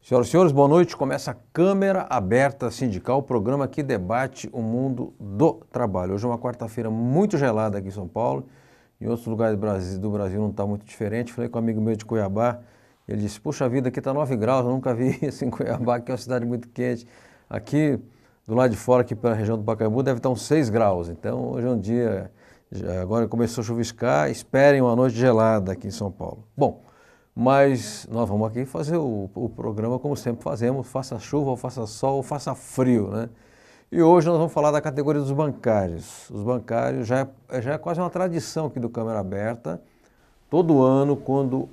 Senhoras e senhores, boa noite. Começa a Câmara Aberta Sindical, o programa que debate o mundo do trabalho. Hoje é uma quarta-feira muito gelada aqui em São Paulo. Em outros lugares do Brasil não está muito diferente. Falei com um amigo meu de Cuiabá, ele disse, puxa vida, aqui está 9 graus, eu nunca vi isso em Cuiabá, que é uma cidade muito quente. Aqui, do lado de fora, aqui pela região do Pacaembu, deve estar uns 6 graus. Então, hoje é um dia, agora começou a chuviscar, esperem uma noite gelada aqui em São Paulo. Bom, mas nós vamos aqui fazer o programa como sempre fazemos, faça chuva, ou faça sol, ou faça frio, né? E hoje nós vamos falar da categoria dos bancários. Os bancários já é quase uma tradição aqui do Câmara Aberta. Todo ano, quando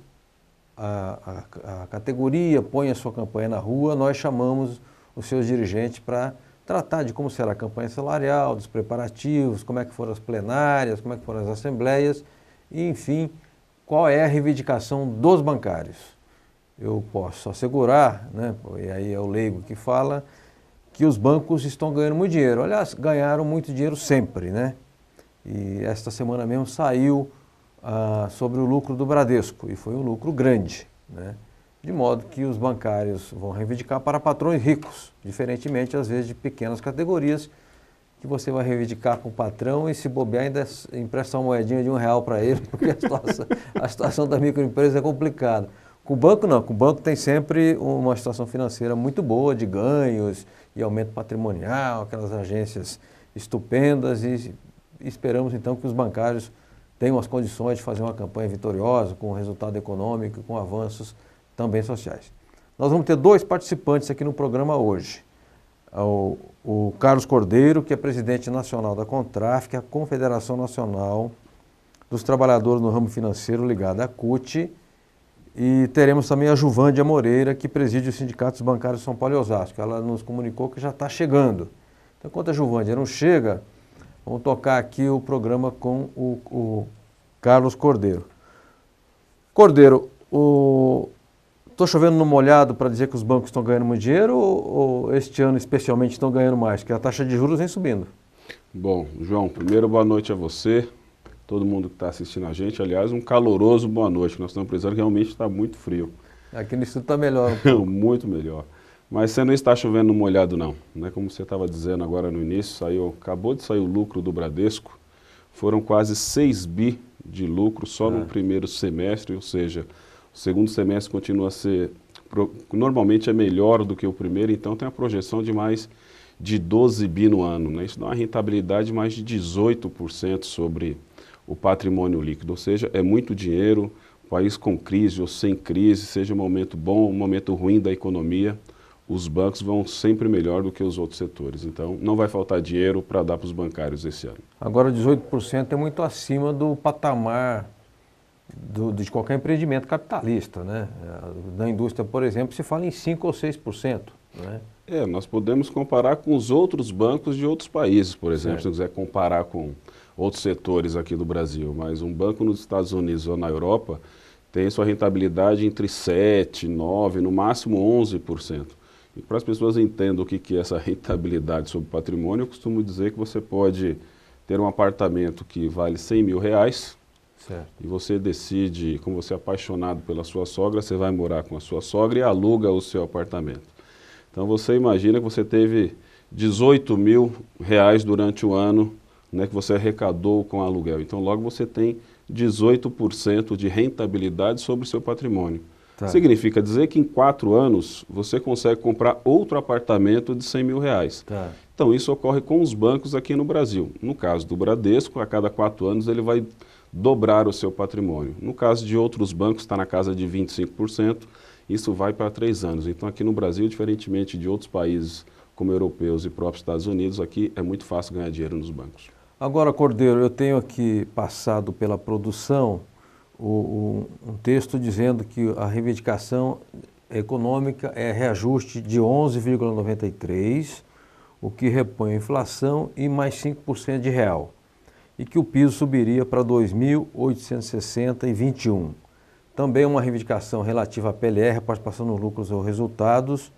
a categoria põe a sua campanha na rua, nós chamamos os seus dirigentes para tratar de como será a campanha salarial, dos preparativos, como é que foram as plenárias, como é que foram as assembleias, e enfim, qual é a reivindicação dos bancários. Eu posso assegurar, né, e aí é o leigo que fala, que os bancos estão ganhando muito dinheiro. Aliás, ganharam muito dinheiro sempre, né? E esta semana mesmo saiu sobre o lucro do Bradesco, e foi um lucro grande, né? De modo que os bancários vão reivindicar para patrões ricos, diferentemente, às vezes, de pequenas categorias, que você vai reivindicar com o patrão e se bobear ainda emprestar uma moedinha de R$1 para ele, porque a situação da microempresa é complicada. Com o banco não, com o banco tem sempre uma situação financeira muito boa, de ganhos e aumento patrimonial, aquelas agências estupendas, e esperamos então que os bancários tenham as condições de fazer uma campanha vitoriosa, com resultado econômico e com avanços também sociais. Nós vamos ter dois participantes aqui no programa hoje. O Carlos Cordeiro, que é presidente nacional da Contraf, que é a Confederação Nacional dos Trabalhadores no Ramo Financeiro ligada à CUT, e teremos também a Juvândia Moreira, que preside os sindicatos bancários de São Paulo e Osasco. Ela nos comunicou que já está chegando. Então, enquanto a Juvândia não chega, vamos tocar aqui o programa com o Carlos Cordeiro. Cordeiro, estou chovendo no molhado para dizer que os bancos estão ganhando muito dinheiro ou este ano especialmente estão ganhando mais? Porque a taxa de juros vem subindo. Bom, João, primeiro boa noite a você, todo mundo que está assistindo a gente. Aliás, um caloroso boa noite, nós estamos precisando, realmente está muito frio. Aqui no estúdio está melhor. Muito melhor. Mas você não está chovendo no molhado não, né? Como você estava dizendo agora no início, acabou de sair o lucro do Bradesco, foram quase 6 bi de lucro só no primeiro semestre, ou seja, o segundo semestre continua a ser, normalmente é melhor do que o primeiro, então tem a projeção de mais de 12 bi no ano, né? Isso dá uma rentabilidade de mais de 18% sobre o patrimônio líquido, ou seja, é muito dinheiro, país com crise ou sem crise, seja um momento bom ou um momento ruim da economia, os bancos vão sempre melhor do que os outros setores. Então, não vai faltar dinheiro para dar para os bancários esse ano. Agora, 18% é muito acima do patamar de qualquer empreendimento capitalista, né? Da indústria, por exemplo, se fala em 5% ou 6%, né? Nós podemos comparar com os outros bancos de outros países, por exemplo, certo. Se quiser comparar com outros setores aqui do Brasil, mas um banco nos Estados Unidos ou na Europa tem sua rentabilidade entre 7%, 9%, no máximo 11%. E para as pessoas entendam o que é essa rentabilidade sobre patrimônio, eu costumo dizer que você pode ter um apartamento que vale R$100 mil, Certo. e você decide, como você é apaixonado pela sua sogra, você vai morar com a sua sogra e aluga o seu apartamento. Então você imagina que você teve R$18 mil durante o ano, né, que você arrecadou com aluguel. Então logo você tem 18% de rentabilidade sobre o seu patrimônio. Tá. Significa dizer que em 4 anos você consegue comprar outro apartamento de R$100 mil. Tá. Então isso ocorre com os bancos aqui no Brasil. No caso do Bradesco, a cada 4 anos ele vai dobrar o seu patrimônio. No caso de outros bancos está na casa de 25%, isso vai para 3 anos. Então aqui no Brasil, diferentemente de outros países como europeus e próprios Estados Unidos, aqui é muito fácil ganhar dinheiro nos bancos. Agora, Cordeiro, eu tenho aqui passado pela produção um texto dizendo que a reivindicação econômica é reajuste de 11,93%, o que repõe a inflação e mais 5% de real, e que o piso subiria para 2.860,21. Também uma reivindicação relativa à PLR, participação nos lucros ou resultados,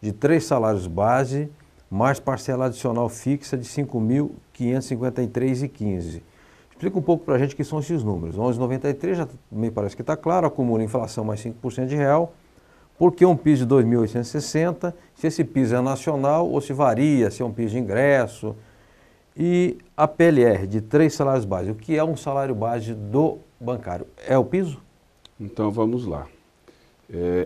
de 3 salários base, mais parcela adicional fixa de 5.553,15. Explica um pouco para a gente o que são esses números. 11,93 já me parece que está claro, acumula inflação mais 5% de real, Por que um piso de 2.860? Se esse piso é nacional ou se varia, se é um piso de ingresso. E a PLR de 3 salários básicos. O que é um salário base do bancário? É o piso? Então vamos lá.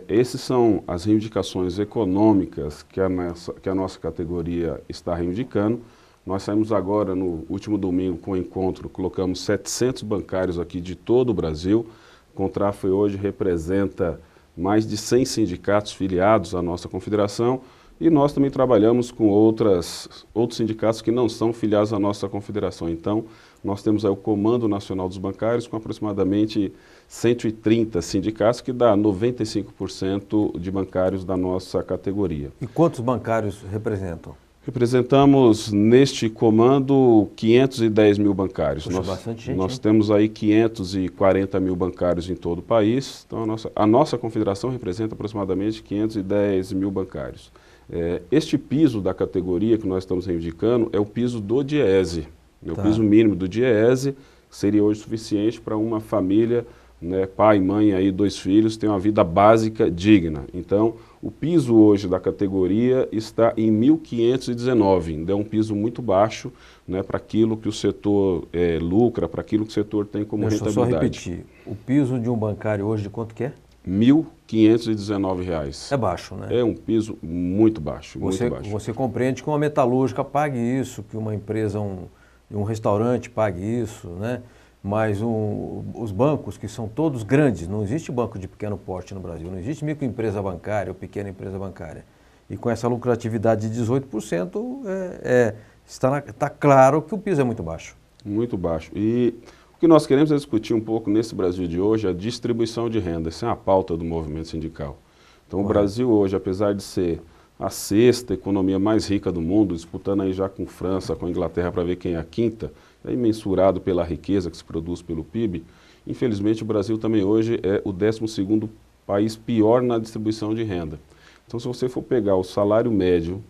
Essas são as reivindicações econômicas que a nossa categoria está reivindicando. Nós saímos agora, no último domingo, com o encontro, colocamos 700 bancários aqui de todo o Brasil. O CONTRAFE hoje representa mais de 100 sindicatos filiados à nossa confederação e nós também trabalhamos com outros sindicatos que não são filiados à nossa confederação. Então, nós temos aí o Comando Nacional dos Bancários com aproximadamente 130 sindicatos, que dá 95% de bancários da nossa categoria. E quantos bancários representam? Representamos neste comando 510 mil bancários. Puxa, bastante gente, nós hein? temos aí 540 mil bancários em todo o país. Então a nossa confederação representa aproximadamente 510 mil bancários. Este piso da categoria que nós estamos reivindicando é o piso do DIEESE. O piso mínimo do DIEESE, que seria hoje suficiente para uma família, né, pai, mãe, aí 2 filhos, ter uma vida básica digna. Então, o piso hoje da categoria está em 1.519, ainda é um piso muito baixo, né, para aquilo que o setor lucra, para aquilo que o setor tem como rentabilidade. Deixa eu só repetir, o piso de um bancário hoje de quanto que é? R$ 1.519. É baixo, né? É um piso muito baixo, muito baixo. Você compreende que uma metalúrgica pague isso, que uma empresa, um restaurante pague isso, né? Mas os bancos, que são todos grandes, não existe banco de pequeno porte no Brasil, não existe microempresa bancária ou pequena empresa bancária. E com essa lucratividade de 18%, está claro que o piso é muito baixo. Muito baixo. E o que nós queremos é discutir um pouco nesse Brasil de hoje a distribuição de renda. Essa é a pauta do movimento sindical. Então o Brasil hoje, apesar de ser a 6ª economia mais rica do mundo, disputando aí já com França, com Inglaterra para ver quem é a 5ª, aí mensurado pela riqueza que se produz pelo PIB, infelizmente o Brasil também hoje é o 12º país pior na distribuição de renda. Então se você for pegar o salário médio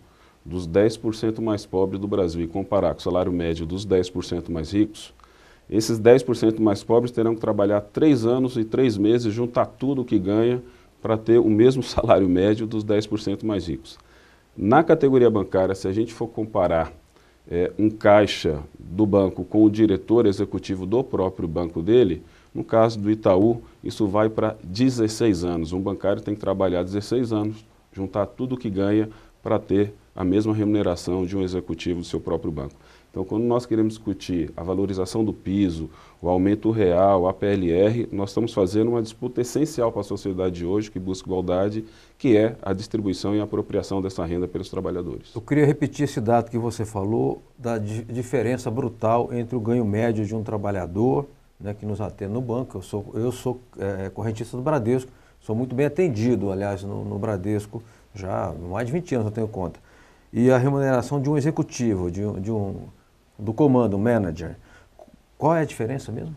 dos 10% mais pobres do Brasil e comparar com o salário médio dos 10% mais ricos, esses 10% mais pobres terão que trabalhar 3 anos e 3 meses, juntar tudo o que ganha para ter o mesmo salário médio dos 10% mais ricos. Na categoria bancária, se a gente for comparar um caixa do banco com o diretor executivo do próprio banco dele, no caso do Itaú, isso vai para 16 anos. Um bancário tem que trabalhar 16 anos, juntar tudo o que ganha para ter a mesma remuneração de um executivo do seu próprio banco. Então, quando nós queremos discutir a valorização do piso, o aumento real, a PLR, nós estamos fazendo uma disputa essencial para a sociedade de hoje, que busca igualdade, que é a distribuição e a apropriação dessa renda pelos trabalhadores. Eu queria repetir esse dado que você falou, da diferença brutal entre o ganho médio de um trabalhador, né, que nos atende no banco. Eu sou correntista do Bradesco, sou muito bem atendido, aliás, no Bradesco, já há mais de 20 anos eu tenho conta. E a remuneração de um executivo, do comando, manager, qual é a diferença mesmo?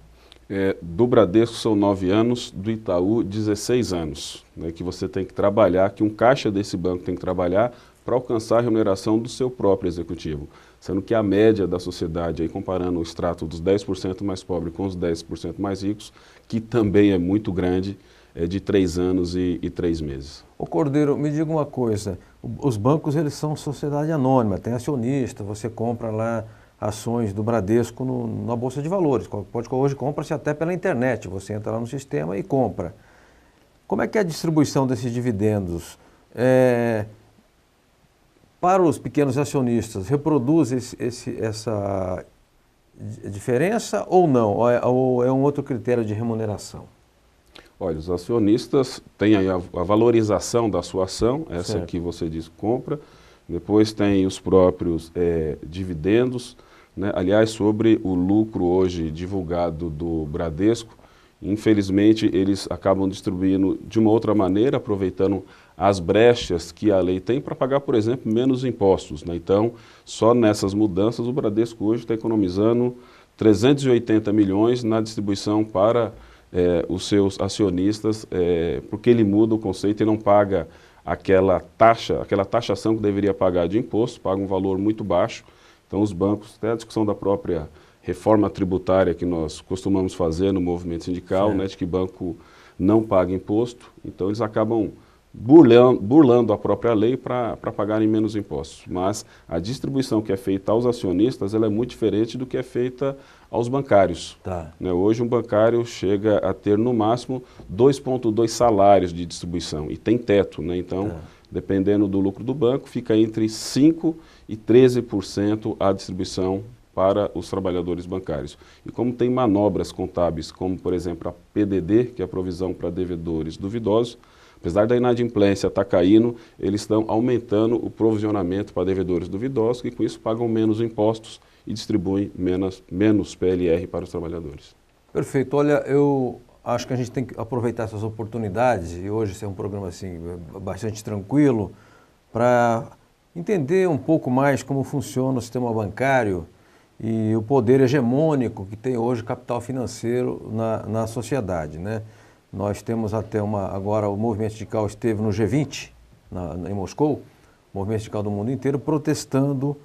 Do Bradesco são 9 anos, do Itaú 16 anos, né, que você tem que trabalhar, que um caixa desse banco tem que trabalhar para alcançar a remuneração do seu próprio executivo. Sendo que a média da sociedade, aí comparando o extrato dos 10% mais pobres com os 10% mais ricos, que também é muito grande, é de 3 anos e 3 meses. Ô Cordeiro, me diga uma coisa, os bancos eles são sociedade anônima, tem acionista, você compra lá ações do Bradesco na Bolsa de Valores. Hoje compra-se até pela internet, você entra lá no sistema e compra. Como é que é a distribuição desses dividendos? Para os pequenos acionistas, reproduz essa diferença ou não? Ou é um outro critério de remuneração? Olha, os acionistas têm aí a valorização da sua ação, essa certo. que você diz compra, depois tem os próprios dividendos, né? Aliás, sobre o lucro hoje divulgado do Bradesco, infelizmente eles acabam distribuindo de uma outra maneira, aproveitando as brechas que a lei tem para pagar, por exemplo, menos impostos, né? Então, só nessas mudanças o Bradesco hoje está economizando 380 milhões na distribuição para os seus acionistas, porque ele muda o conceito e não paga aquela taxação que deveria pagar de imposto, paga um valor muito baixo. Então os bancos, até a discussão da própria reforma tributária que nós costumamos fazer no movimento sindical, né, de que banco não paga imposto, então eles acabam burlando a própria lei para pagarem menos impostos. Mas a distribuição que é feita aos acionistas ela é muito diferente do que é feita aos bancários. Tá. Né? Hoje um bancário chega a ter no máximo 2,2 salários de distribuição e tem teto. Né? Então, dependendo do lucro do banco, fica entre 5% e 13% a distribuição para os trabalhadores bancários. E como tem manobras contábeis, como por exemplo a PDD, que é a provisão para devedores duvidosos, apesar da inadimplência estar caindo, eles estão aumentando o provisionamento para devedores duvidosos, que com isso pagam menos impostos e distribuem menos PLR para os trabalhadores. Perfeito. Olha, eu acho que a gente tem que aproveitar essas oportunidades, e hoje esse é um programa assim, bastante tranquilo, para entender um pouco mais como funciona o sistema bancário e o poder hegemônico que tem hoje o capital financeiro na sociedade, né? Nós temos até agora o movimento sindical esteve no G20, em Moscou, o movimento sindical do mundo inteiro, protestando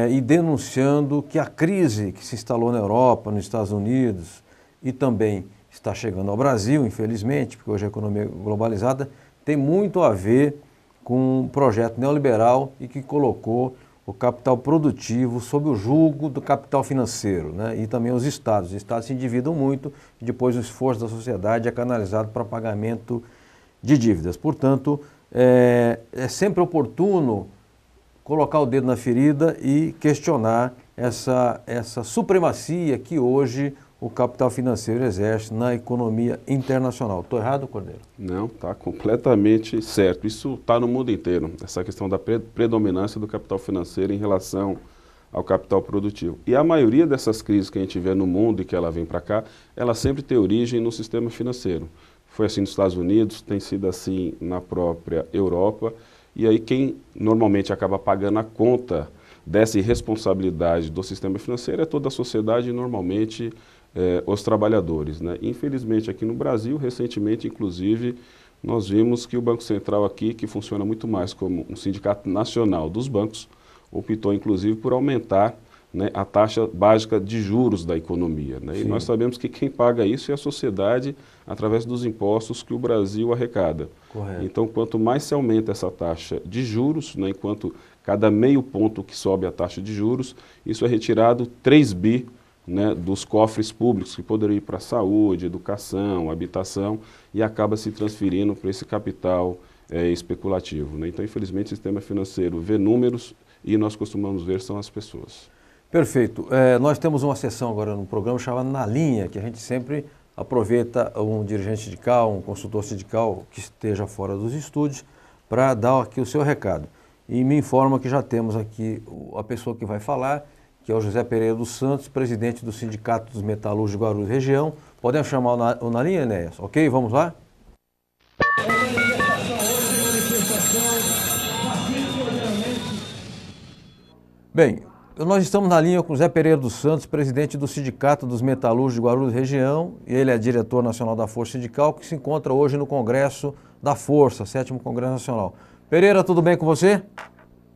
e denunciando que a crise que se instalou na Europa, nos Estados Unidos e também está chegando ao Brasil, infelizmente, porque hoje a economia globalizada, tem muito a ver com um projeto neoliberal e que colocou o capital produtivo sob o jugo do capital financeiro, né? E também os estados. Os estados se endividam muito e depois o esforço da sociedade é canalizado para pagamento de dívidas. Portanto, é sempre oportuno colocar o dedo na ferida e questionar essa supremacia que hoje o capital financeiro exerce na economia internacional. Estou errado, Cordeiro? Não, está completamente certo. Isso está no mundo inteiro, essa questão da predominância do capital financeiro em relação ao capital produtivo. E a maioria dessas crises que a gente vê no mundo e que ela vem para cá, ela sempre tem origem no sistema financeiro. Foi assim nos Estados Unidos, tem sido assim na própria Europa, e aí quem normalmente acaba pagando a conta dessa irresponsabilidade do sistema financeiro é toda a sociedade e normalmente os trabalhadores, né? Infelizmente aqui no Brasil, recentemente inclusive, nós vimos que o Banco Central aqui, que funciona muito mais como um sindicato nacional dos bancos, optou inclusive por aumentar, né, a taxa básica de juros da economia, né? E nós sabemos que quem paga isso é a sociedade através dos impostos que o Brasil arrecada. Correto. Então, quanto mais se aumenta essa taxa de juros, né, enquanto cada meio ponto que sobe a taxa de juros, isso é retirado 3 bi, né, dos cofres públicos, que poderiam ir para saúde, educação, habitação, e acaba se transferindo para esse capital especulativo, né? Então, infelizmente, o sistema financeiro vê números e nós costumamos ver são as pessoas. Perfeito. Nós temos uma sessão agora no programa chamada Na Linha, que a gente sempre aproveita um dirigente sindical, um consultor sindical que esteja fora dos estúdios para dar aqui o seu recado. E me informa que já temos aqui a pessoa que vai falar, que é o José Pereira dos Santos, presidente do Sindicato dos Metalúrgicos de Guarulhos Região. Podemos chamar o Na Linha, Enéas? Ok, vamos lá? Bem, nós estamos na linha com o José Pereira dos Santos, presidente do Sindicato dos Metalúrgicos de Guarulhos Região, e ele é diretor nacional da Força Sindical, que se encontra hoje no Congresso da Força, 7º Congresso Nacional. Pereira, tudo bem com você?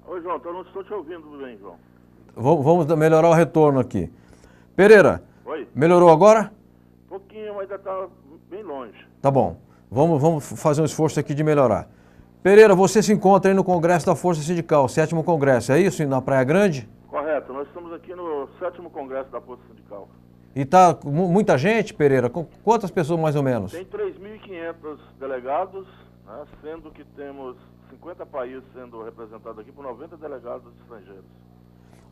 Oi, João, eu não estou te ouvindo bem, João. Vamos melhorar o retorno aqui. Pereira, Oi? Melhorou agora? Pouquinho, mas ainda está bem longe. Tá bom, vamos fazer um esforço aqui de melhorar. Pereira, você se encontra aí no Congresso da Força Sindical, 7º Congresso, é isso? Na Praia Grande? Correto, nós estamos aqui no 7º Congresso da Força Sindical. E tá muita gente, Pereira? Quantas pessoas mais ou menos? Tem 3.500 delegados, né, sendo que temos 50 países sendo representados aqui por 90 delegados estrangeiros.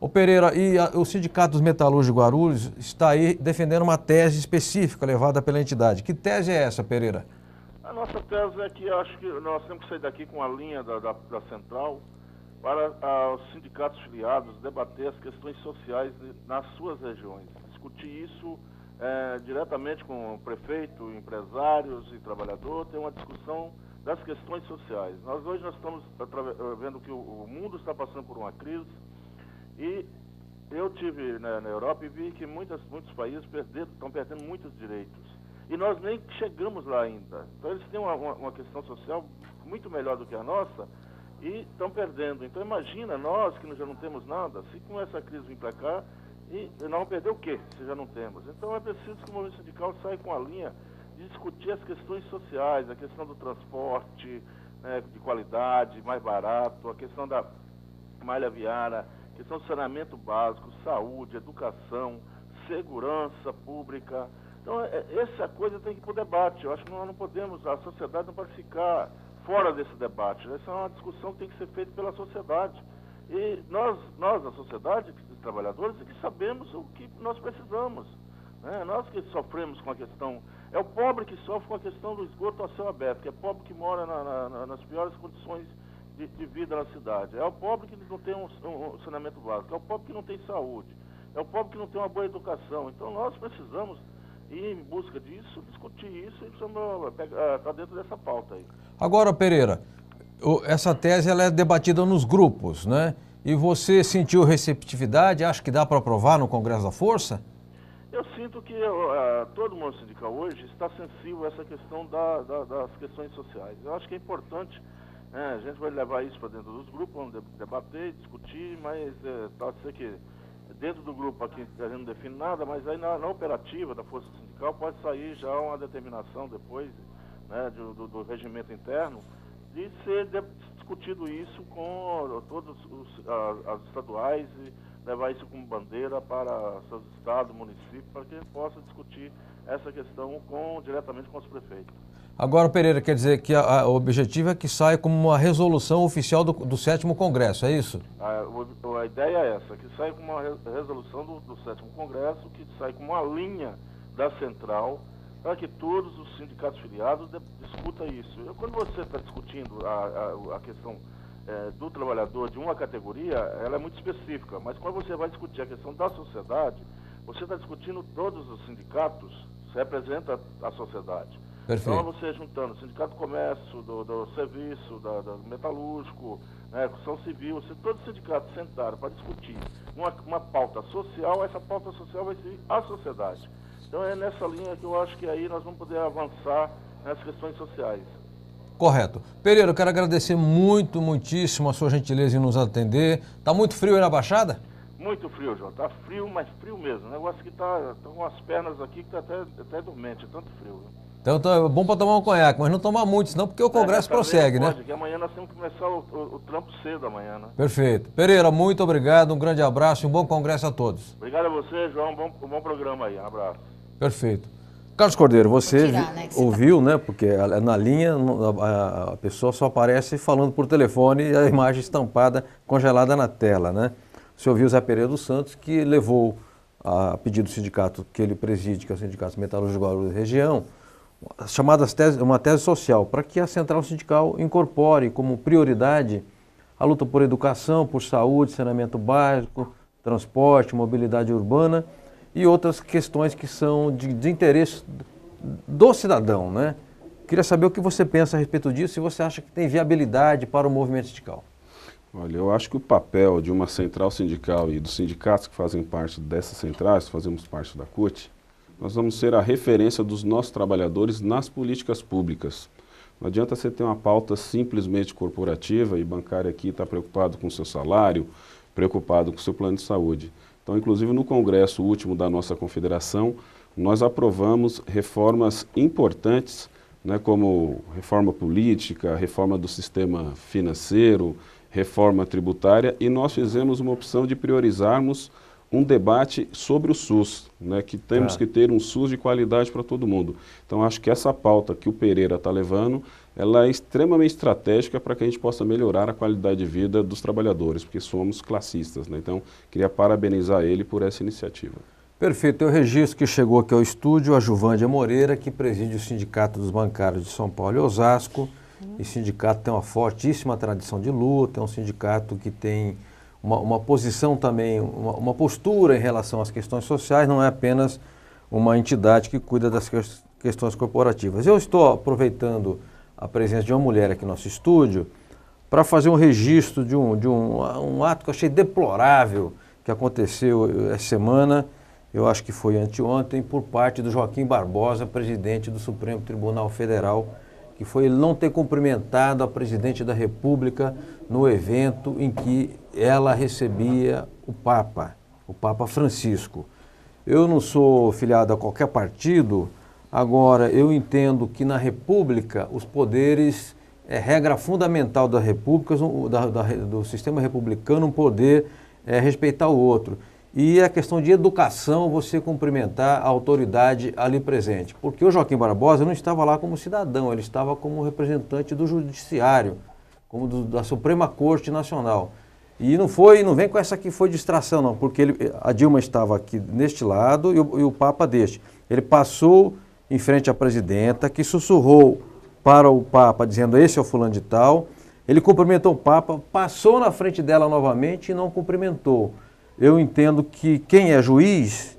Ô Pereira, e o Sindicato dos Metalúrgicos de Guarulhos está aí defendendo uma tese específica levada pela entidade. Que tese é essa, Pereira? A nossa tese é que acho que nós temos que sair daqui com a linha da central para os sindicatos filiados debater as questões sociais nas suas regiões. Discutir isso diretamente com o prefeito, empresários e trabalhador, ter uma discussão das questões sociais. Hoje nós estamos vendo que o mundo está passando por uma crise e eu tive na Europa e vi que muitos países estão perdendo muitos direitos. E nós nem chegamos lá ainda. Então eles têm uma questão social muito melhor do que a nossa e estão perdendo. Então imagina nós que já não temos nada, se com essa crise vir para cá, e nós vamos perder o quê se já não temos? Então é preciso que o movimento sindical saia com a linha de discutir as questões sociais, a questão do transporte, né, de qualidade, mais barato, a questão da malha viária, a questão do saneamento básico, saúde, educação, segurança pública. Então, essa coisa tem que ir para o debate. Eu acho que nós não podemos, a sociedade não pode ficar fora desse debate. Essa é uma discussão que tem que ser feita pela sociedade. E nós a sociedade, os trabalhadores, é que sabemos o que nós precisamos. Né? Nós que sofremos com a questão... É o pobre que sofre com a questão do esgoto a céu aberto, que é pobre que mora nas piores condições de vida na cidade. É o pobre que não tem um saneamento básico, é o pobre que não tem saúde, é o pobre que não tem uma boa educação. Então nós precisamos ir em busca disso, discutir isso e precisamos estar dentro dessa pauta aí. Agora, Pereira, essa tese ela é debatida nos grupos, né? E você sentiu receptividade? Acha que dá para aprovar no Congresso da Força? Eu sinto que todo mundo sindical hoje está sensível a essa questão das questões sociais. Eu acho que é importante, a gente vai levar isso para dentro dos grupos, vamos debater, discutir, mas pode ser que dentro do grupo aqui a gente não define nada, mas aí na operativa da Força Sindical pode sair já uma determinação depois, né, do regimento interno, de ser discutido isso com todos as estaduais e levar isso como bandeira para seus estados, municípios, para que a gente possa discutir essa questão diretamente com os prefeitos. Agora, Pereira, quer dizer que o objetivo é que saia como uma resolução oficial do 7º Congresso, é isso? A ideia é essa, que saia como uma resolução do 7º Congresso, que saia como uma linha da central, para que todos os sindicatos filiados discutam isso. Quando você está discutindo a questão do trabalhador de uma categoria, ela é muito específica, mas quando você vai discutir a questão da sociedade, você está discutindo todos os sindicatos, você representa a sociedade. Perfeito. Então você juntando o sindicato do comércio, do serviço, do metalúrgico, construção civil, todos os sindicatos sentaram para discutir uma pauta social, essa pauta social vai ser a sociedade. Então é nessa linha que eu acho que aí nós vamos poder avançar nas questões sociais. Correto. Pereira, eu quero agradecer muitíssimo a sua gentileza em nos atender. Está muito frio aí na Baixada? Muito frio, João. Está frio, mas frio mesmo. O negócio que está com as pernas aqui que está até dormente, é tanto frio. Viu? Então é bom para tomar um conhaque, mas não tomar muito, senão porque o Congresso prossegue, né? Porque amanhã nós temos que começar o trampo cedo amanhã, né? Perfeito. Pereira, muito obrigado, um grande abraço e um bom congresso a todos. Obrigado a você, João. Um bom programa aí. Um abraço. Perfeito. Carlos Cordeiro, você ouviu, né? Porque na linha a pessoa só aparece falando por telefone e a imagem estampada, congelada na tela, né? Você ouviu o Zé Pereira dos Santos, que levou a pedido do sindicato que ele preside, que é o Sindicato Metalúrgico de Guarulhos região, uma tese social, para que a Central Sindical incorpore como prioridade a luta por educação, por saúde, saneamento básico, transporte, mobilidade urbana e outras questões que são de interesse do cidadão, né? Queria saber o que você pensa a respeito disso, se você acha que tem viabilidade para o movimento sindical. Olha, eu acho que o papel de uma central sindical e dos sindicatos que fazem parte dessas centrais, fazemos parte da CUT, nós vamos ser a referência dos nossos trabalhadores nas políticas públicas. Não adianta você ter uma pauta simplesmente corporativa e bancária aqui está preocupado com o seu salário, preocupado com o seu plano de saúde. Então, inclusive no congresso último da nossa confederação, nós aprovamos reformas importantes, né, como reforma política, reforma do sistema financeiro, reforma tributária, e nós fizemos uma opção de priorizarmos um debate sobre o SUS, né, que temos que ter um SUS de qualidade para todo mundo. Então, acho que essa pauta que o Pereira está levando, ela é extremamente estratégica para que a gente possa melhorar a qualidade de vida dos trabalhadores, porque somos classistas, né? Então, queria parabenizar ele por essa iniciativa. Perfeito. Eu registro que chegou aqui ao estúdio a Juvândia Moreira, que preside o Sindicato dos Bancários de São Paulo e Osasco. E o sindicato tem uma fortíssima tradição de luta, é um sindicato que tem uma posição também, uma postura em relação às questões sociais, não é apenas uma entidade que cuida das questões corporativas. Eu estou aproveitando a presença de uma mulher aqui no nosso estúdio para fazer um registro de um ato que eu achei deplorável que aconteceu essa semana, eu acho que foi anteontem, por parte do Joaquim Barbosa, presidente do Supremo Tribunal Federal, que foi ele não ter cumprimentado a presidente da República no evento em que ela recebia o Papa Francisco. Eu não sou filiado a qualquer partido, agora eu entendo que na República os poderes é regra fundamental da República, do sistema republicano, um poder respeitar o outro. E a questão de educação, você cumprimentar a autoridade ali presente. Porque o Joaquim Barbosa não estava lá como cidadão, ele estava como representante do Judiciário, como da Suprema Corte Nacional. E não vem com essa que foi distração, não, porque a Dilma estava aqui neste lado e o Papa deste. Ele passou em frente à presidenta, que sussurrou para o Papa, dizendo, esse é o fulano de tal. Ele cumprimentou o Papa, passou na frente dela novamente e não cumprimentou. Eu entendo que quem é juiz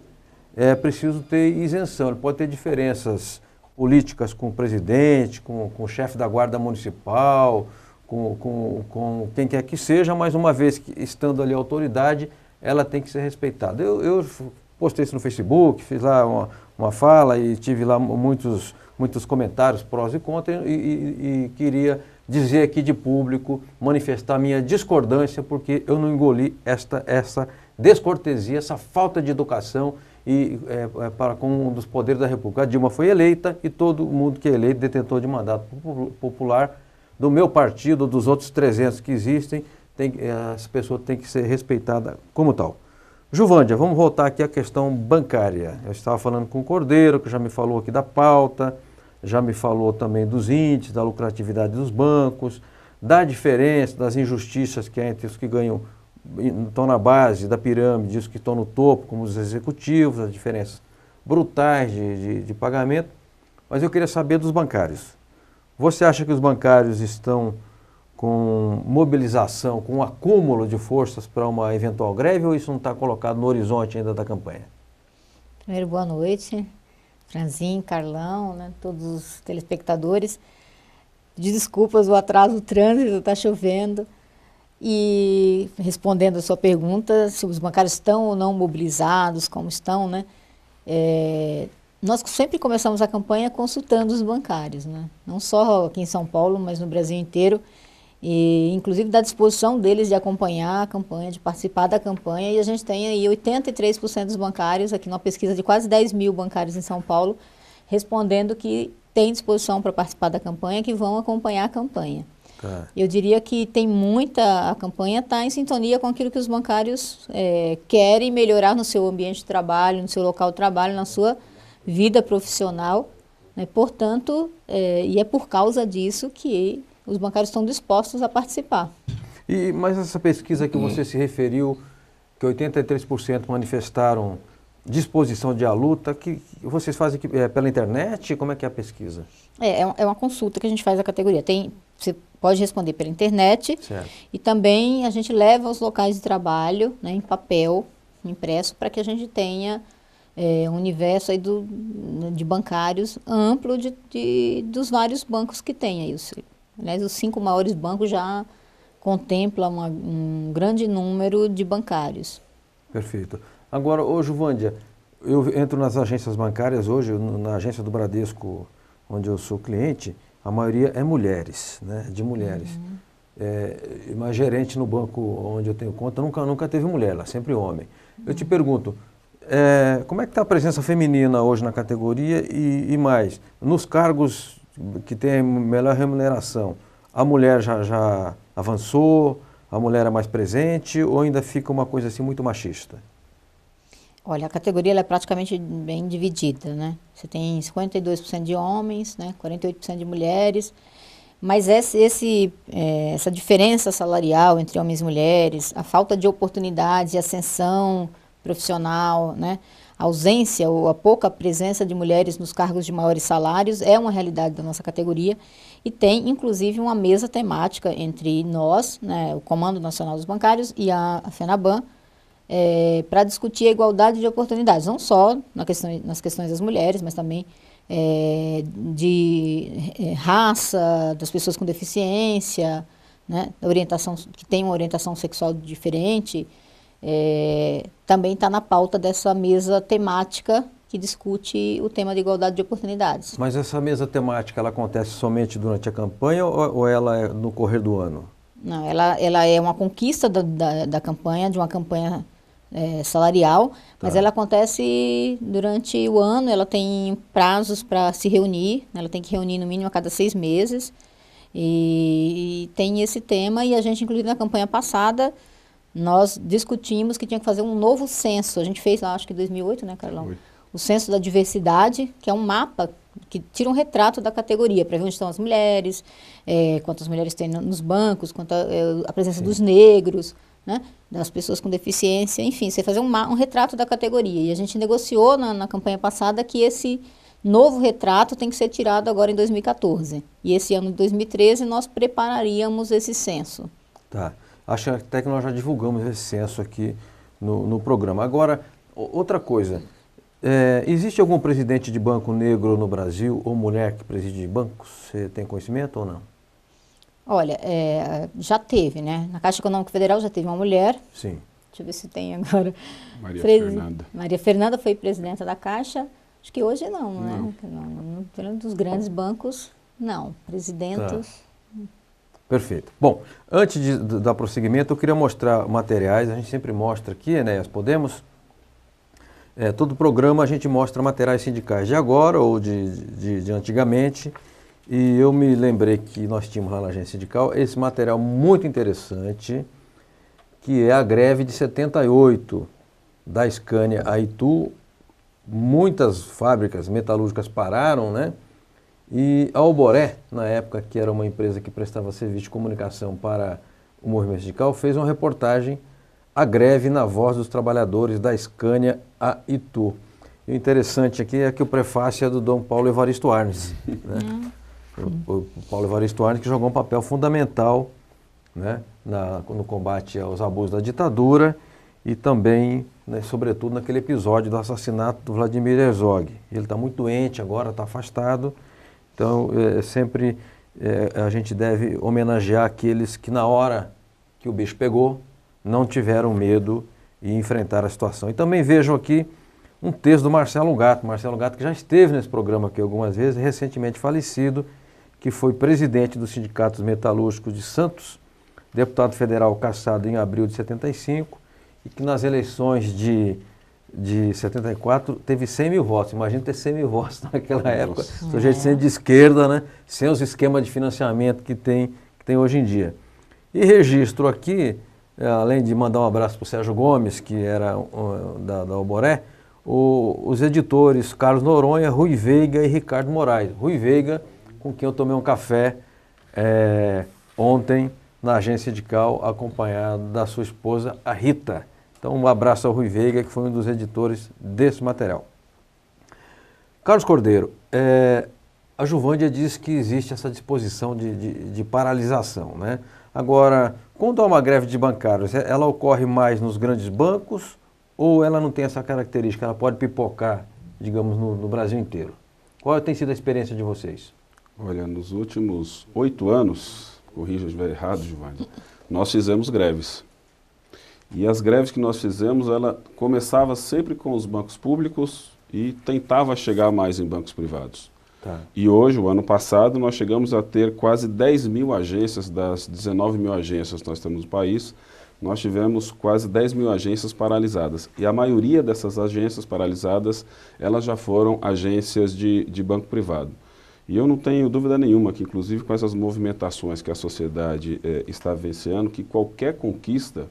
é preciso ter isenção. Ele pode ter diferenças políticas com o presidente, com o chefe da guarda municipal, com quem quer que seja, mas uma vez que estando ali a autoridade, ela tem que ser respeitada. Eu postei isso no Facebook, fiz lá uma fala e tive lá muitos comentários prós e contras e queria dizer aqui de público, manifestar minha discordância, porque eu não engoli essa descortesia, essa falta de educação para com um dos poderes da República. A Dilma foi eleita e todo mundo que é eleito, detentor de mandato popular, do meu partido, dos outros 300 que existem, essa pessoa tem que ser respeitada como tal. Juvândia, vamos voltar aqui à questão bancária. Eu estava falando com o Cordeiro, que já me falou aqui da pauta, já me falou também dos índices, da lucratividade dos bancos, da diferença, das injustiças que há entre os que ganham, estão na base da pirâmide, os que estão no topo, como os executivos, as diferenças brutais de pagamento. Mas eu queria saber dos bancários. Você acha que os bancários estão com mobilização, com um acúmulo de forças para uma eventual greve, ou isso não está colocado no horizonte ainda da campanha? Primeiro, boa noite, Franzinho, Carlão, né, todos os telespectadores. Desculpas o atraso do trânsito, está chovendo. E respondendo a sua pergunta, se os bancários estão ou não mobilizados, como estão, né? Nós sempre começamos a campanha consultando os bancários, né? Não só aqui em São Paulo, mas no Brasil inteiro. E, inclusive, da disposição deles de acompanhar a campanha, de participar da campanha. E a gente tem aí 83% dos bancários, aqui numa pesquisa de quase 10 mil bancários em São Paulo, respondendo que tem disposição para participar da campanha, que vão acompanhar a campanha. Tá. Eu diria que a campanha está em sintonia com aquilo que os bancários querem melhorar no seu ambiente de trabalho, no seu local de trabalho, na sua vida profissional, né? Portanto, e é por causa disso que os bancários estão dispostos a participar. Mas essa pesquisa que você se referiu, que 83% manifestaram disposição de à luta, que vocês fazem pela internet? Como é que é a pesquisa? É uma consulta que a gente faz da categoria. Você pode responder pela internet. Certo. E também a gente leva aos locais de trabalho, né, em papel, impresso, para que a gente tenha um universo aí de bancários amplo dos vários bancos que tem aí. Aliás, os 5 maiores bancos já contemplam um grande número de bancários. Perfeito. Agora, Juvândia, eu entro nas agências bancárias hoje, na agência do Bradesco, onde eu sou cliente, a maioria é mulheres, né, de mulheres. Uhum. Mas gerente no banco onde eu tenho conta nunca teve mulher, ela sempre homem. Eu te pergunto, como é que está a presença feminina hoje na categoria e mais, nos cargos que têm melhor remuneração, a mulher já avançou, a mulher é mais presente ou ainda fica uma coisa assim muito machista? Olha, a categoria ela é praticamente bem dividida, né? Você tem 52% de homens, né? 48% de mulheres, mas essa diferença salarial entre homens e mulheres, a falta de oportunidades de ascensão profissional, né? A ausência ou a pouca presença de mulheres nos cargos de maiores salários é uma realidade da nossa categoria e tem, inclusive, uma mesa temática entre nós, né, o Comando Nacional dos Bancários e a FENABAN, para discutir a igualdade de oportunidades, não só nas questões das mulheres, mas também de raça, das pessoas com deficiência, né, que tem uma orientação sexual diferente. Também está na pauta dessa mesa temática que discute o tema de igualdade de oportunidades. Mas essa mesa temática, ela acontece somente durante a campanha ou ela é no correr do ano? Não, ela é uma conquista da campanha, de uma campanha salarial, mas ela acontece durante o ano, ela tem prazos para se reunir, ela tem que reunir no mínimo a cada 6 meses, E tem esse tema, e a gente, inclusive, na campanha passada, nós discutimos que tinha que fazer um novo censo. A gente fez lá, acho que em 2008, né, Carlão? Foi. O Censo da Diversidade, que é um mapa que tira um retrato da categoria, para ver onde estão as mulheres, quantas mulheres tem nos bancos, quanto a presença dos negros, né, das pessoas com deficiência, enfim, você fazer um retrato da categoria. E a gente negociou na campanha passada que esse novo retrato tem que ser tirado agora em 2014. E esse ano de 2013 nós prepararíamos esse censo. Tá. Acho até que nós já divulgamos esse censo aqui no programa. Agora, outra coisa. Existe algum presidente de banco negro no Brasil ou mulher que preside bancos? Você tem conhecimento ou não? Olha, já teve, né? Na Caixa Econômica Federal já teve uma mulher. Sim. Deixa eu ver se tem agora. Maria Fernanda. Maria Fernanda foi presidenta da Caixa. Acho que hoje não, né? Não, pelo dos grandes bancos, não. Presidentos... Tá. Perfeito. Bom, antes de dar prosseguimento, eu queria mostrar materiais. A gente sempre mostra aqui, Enéas, podemos? Todo programa a gente mostra materiais sindicais de agora ou de antigamente. E eu me lembrei que nós tínhamos lá na agência sindical esse material muito interessante, que é a greve de 78 da Scania a Itu. Muitas fábricas metalúrgicas pararam, né? E a Alboré, na época, que era uma empresa que prestava serviço de comunicação para o movimento sindical, fez uma reportagem, A Greve na Voz dos Trabalhadores da Scania a Itu. E o interessante aqui é que o prefácio é do Dom Paulo Evaristo Arnes, né? O Paulo Evaristo Arnes, que jogou um papel fundamental, né, no combate aos abusos da ditadura e também, né, sobretudo, naquele episódio do assassinato do Vladimir Herzog. Ele está muito doente agora, está afastado, então sempre a gente deve homenagear aqueles que na hora que o bicho pegou não tiveram medo e enfrentaram a situação. E também vejam aqui um texto do Marcelo Gatto que já esteve nesse programa aqui algumas vezes, recentemente falecido, que foi presidente dos sindicatos metalúrgicos de Santos, deputado federal cassado em abril de 75, e que nas eleições de 74 teve 100 mil votos. Imagina ter 100 mil votos naquela época, sujeito sendo de esquerda, né? Sem os esquemas de financiamento que tem hoje em dia. E registro aqui, além de mandar um abraço para o Sérgio Gomes, que era da Alboré, os editores Carlos Noronha, Rui Veiga e Ricardo Moraes. Rui Veiga, com quem eu tomei um café ontem na agência sindical, acompanhado da sua esposa, a Rita. Então, um abraço ao Rui Veiga, que foi um dos editores desse material. Carlos Cordeiro, a Juvândia diz que existe essa disposição de paralisação, né? Agora, quando há uma greve de bancários, ela ocorre mais nos grandes bancos ou ela não tem essa característica? Ela pode pipocar, digamos, no Brasil inteiro? Qual tem sido a experiência de vocês? Olha, nos últimos 8 anos, corrija se estiver errado, Giovanni, nós fizemos greves. E as greves que nós fizemos, ela começava sempre com os bancos públicos e tentava chegar mais em bancos privados. Tá. E hoje, o ano passado, nós chegamos a ter quase 10 mil agências, das 19 mil agências que nós temos no país, nós tivemos quase 10 mil agências paralisadas. E a maioria dessas agências paralisadas, elas já foram agências de banco privado. E eu não tenho dúvida nenhuma que, inclusive com essas movimentações que a sociedade está vivenciando, que qualquer conquista,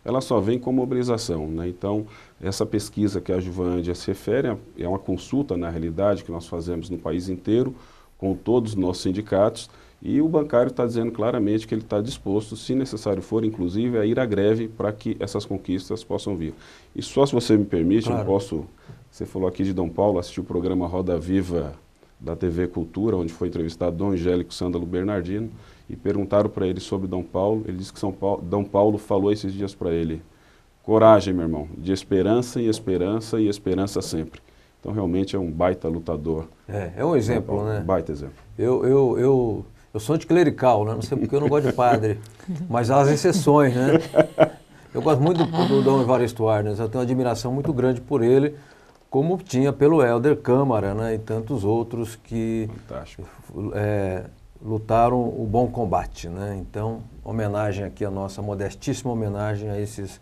ela só vem com mobilização, né? Então, essa pesquisa que a Juvândia se refere é uma consulta, na realidade, que nós fazemos no país inteiro, com todos os nossos sindicatos, e o bancário está dizendo claramente que ele está disposto, se necessário for, inclusive, a ir à greve para que essas conquistas possam vir. E só se você me permite, claro. Eu posso... Você falou aqui de Dom Paulo, assistiu o programa Roda Viva da TV Cultura, onde foi entrevistado Dom Angélico Sândalo Bernardino, e perguntaram para ele sobre Dom Paulo. Ele disse que Dom Paulo falou esses dias para ele: coragem, meu irmão, de esperança e esperança e esperança sempre. Então, realmente é um baita lutador. É um exemplo, né? Um baita exemplo. Eu sou anticlerical, né? Não sei porque eu não gosto de padre, mas há as exceções, né? Eu gosto muito do Dom Evaristo Arnes, eu tenho uma admiração muito grande por ele, como tinha pelo Hélder Câmara, né? E tantos outros que lutaram o bom combate, né? Então, homenagem aqui, a nossa modestíssima homenagem a esses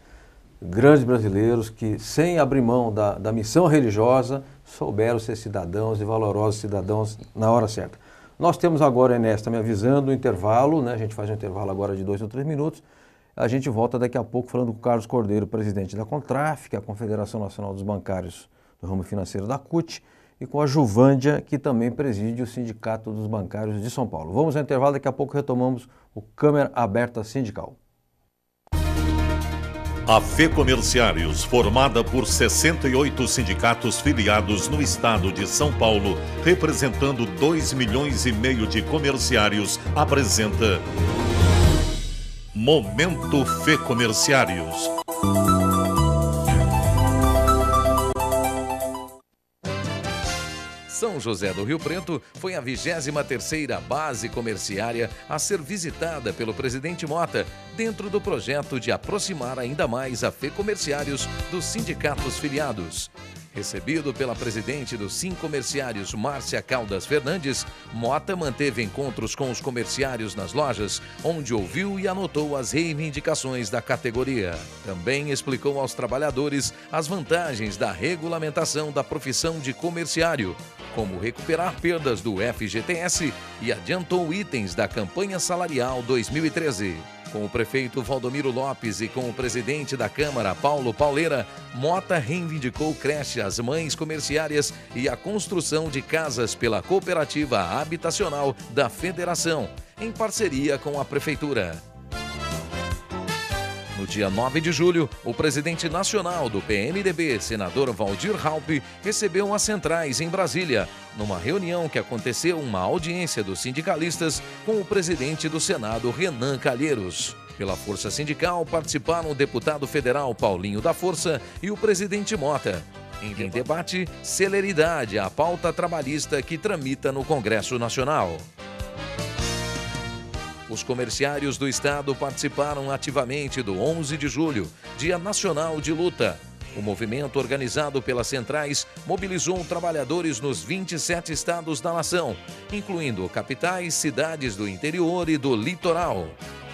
grandes brasileiros que, sem abrir mão da missão religiosa, souberam ser cidadãos e valorosos cidadãos na hora certa. Nós temos agora, Enéas está me avisando, o intervalo, né? A gente faz um intervalo agora de 2 ou 3 minutos. A gente volta daqui a pouco falando com o Carlos Cordeiro, presidente da Contraf, que é a Confederação Nacional dos Bancários do Ramo Financeiro da CUT, e com a Juvândia, que também preside o Sindicato dos Bancários de São Paulo. Vamos ao intervalo, daqui a pouco retomamos o Câmara Aberta Sindical. A FEComerciários, formada por 68 sindicatos filiados no estado de São Paulo, representando 2,5 milhões de comerciários, apresenta Momento FEComerciários. São José do Rio Preto foi a 23ª base comerciária a ser visitada pelo presidente Mota, dentro do projeto de aproximar ainda mais a FEComerciários dos sindicatos filiados. Recebido pela presidente do Sincomerciários, Márcia Caldas Fernandes, Mota manteve encontros com os comerciários nas lojas, onde ouviu e anotou as reivindicações da categoria. Também explicou aos trabalhadores as vantagens da regulamentação da profissão de comerciário, como recuperar perdas do FGTS, e adiantou itens da campanha salarial 2013. Com o prefeito Valdomiro Lopes e com o presidente da Câmara, Paulo Pauleira, Mota reivindicou creche às mães comerciárias e a construção de casas pela cooperativa habitacional da Federação, em parceria com a Prefeitura. No dia 9 de julho, o presidente nacional do PMDB, senador Valdir Raupp, recebeu as centrais em Brasília, numa reunião que aconteceu uma audiência dos sindicalistas com o presidente do Senado, Renan Calheiros. Pela Força Sindical, participaram o deputado federal Paulinho da Força e o presidente Mota. Em debate, celeridade à pauta trabalhista que tramita no Congresso Nacional. Os comerciários do estado participaram ativamente do 11 de julho, Dia Nacional de Luta. O movimento organizado pelas centrais mobilizou trabalhadores nos 27 estados da nação, incluindo capitais, cidades do interior e do litoral.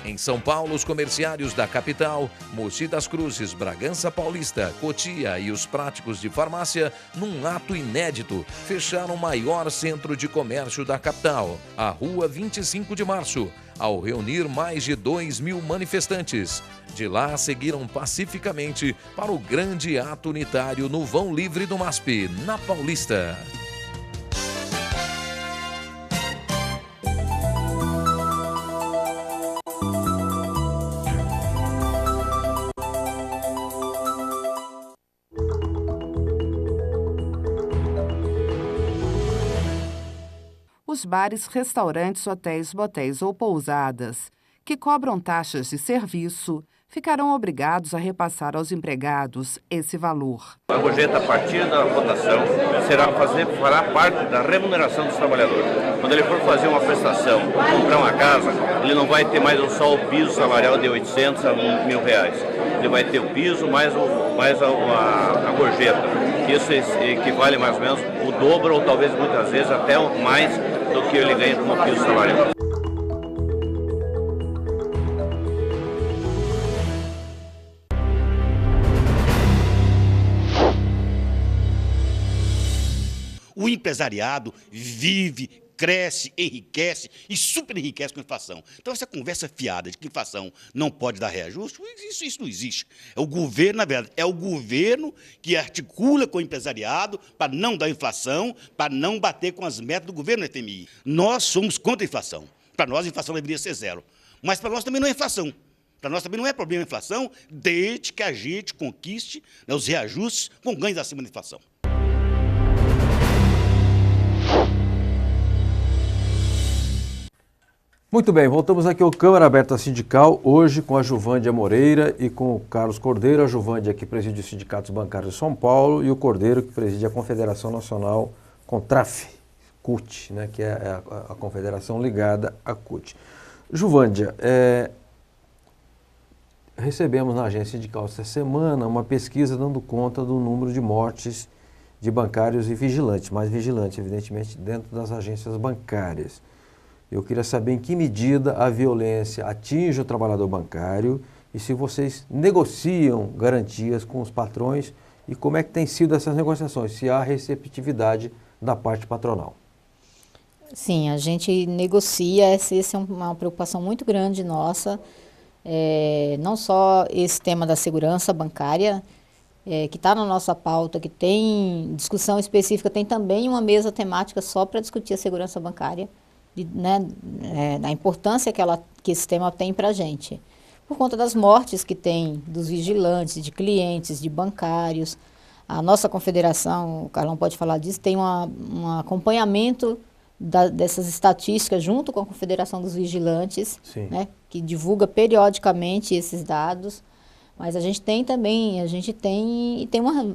Em São Paulo, os comerciários da capital, Mogi das Cruzes, Bragança Paulista, Cotia e os práticos de farmácia, num ato inédito, fecharam o maior centro de comércio da capital, a Rua 25 de Março, ao reunir mais de 2.000 manifestantes. De lá, seguiram pacificamente para o grande ato unitário no Vão Livre do MASP, na Paulista. Os bares, restaurantes, hotéis, motéis ou pousadas que cobram taxas de serviço ficarão obrigados a repassar aos empregados esse valor. A gorjeta, a partir da votação, fará parte da remuneração dos trabalhadores. Quando ele for fazer uma prestação, comprar uma casa, ele não vai ter mais só o piso salarial de 800 a R$1.000. Ele vai ter o piso mais a gorjeta. Isso equivale mais ou menos o dobro ou talvez muitas vezes até mais do que ele ganha com o piso salarial. O empresariado vive, cresce, enriquece e super enriquece com a inflação. Então, essa conversa fiada de que a inflação não pode dar reajuste, isso não existe. É o governo, na verdade, é o governo que articula com o empresariado para não dar inflação, para não bater com as metas do governo do FMI. Nós somos contra a inflação. Para nós, a inflação deveria ser zero. Mas para nós também não é inflação. Para nós também não é problema a inflação, desde que a gente conquiste, né, os reajustes com ganhos acima da inflação. Muito bem, voltamos aqui ao Câmara Aberta Sindical, hoje com a Juvândia Moreira e com o Carlos Cordeiro. A Juvândia que preside os sindicatos bancários de São Paulo e o Cordeiro que preside a Confederação Nacional Contraf, CUT, né, que é a confederação ligada à CUT. Juvândia, recebemos na agência sindical esta semana uma pesquisa dando conta do número de mortes de bancários e vigilantes, mais vigilantes, evidentemente, dentro das agências bancárias. Eu queria saber em que medida a violência atinge o trabalhador bancário e se vocês negociam garantias com os patrões e como é que tem sido essas negociações, se há receptividade da parte patronal. Sim, a gente negocia, essa é uma preocupação muito grande nossa, não só esse tema da segurança bancária, que está na nossa pauta, que tem discussão específica, tem também uma mesa temática só para discutir a segurança bancária, da importância que esse tema tem para a gente. Por conta das mortes que tem dos vigilantes, de clientes, de bancários. A nossa confederação, o Carlão pode falar disso, tem um acompanhamento dessas estatísticas junto com a Confederação dos Vigilantes, né, que divulga periodicamente esses dados. Mas a gente tem também,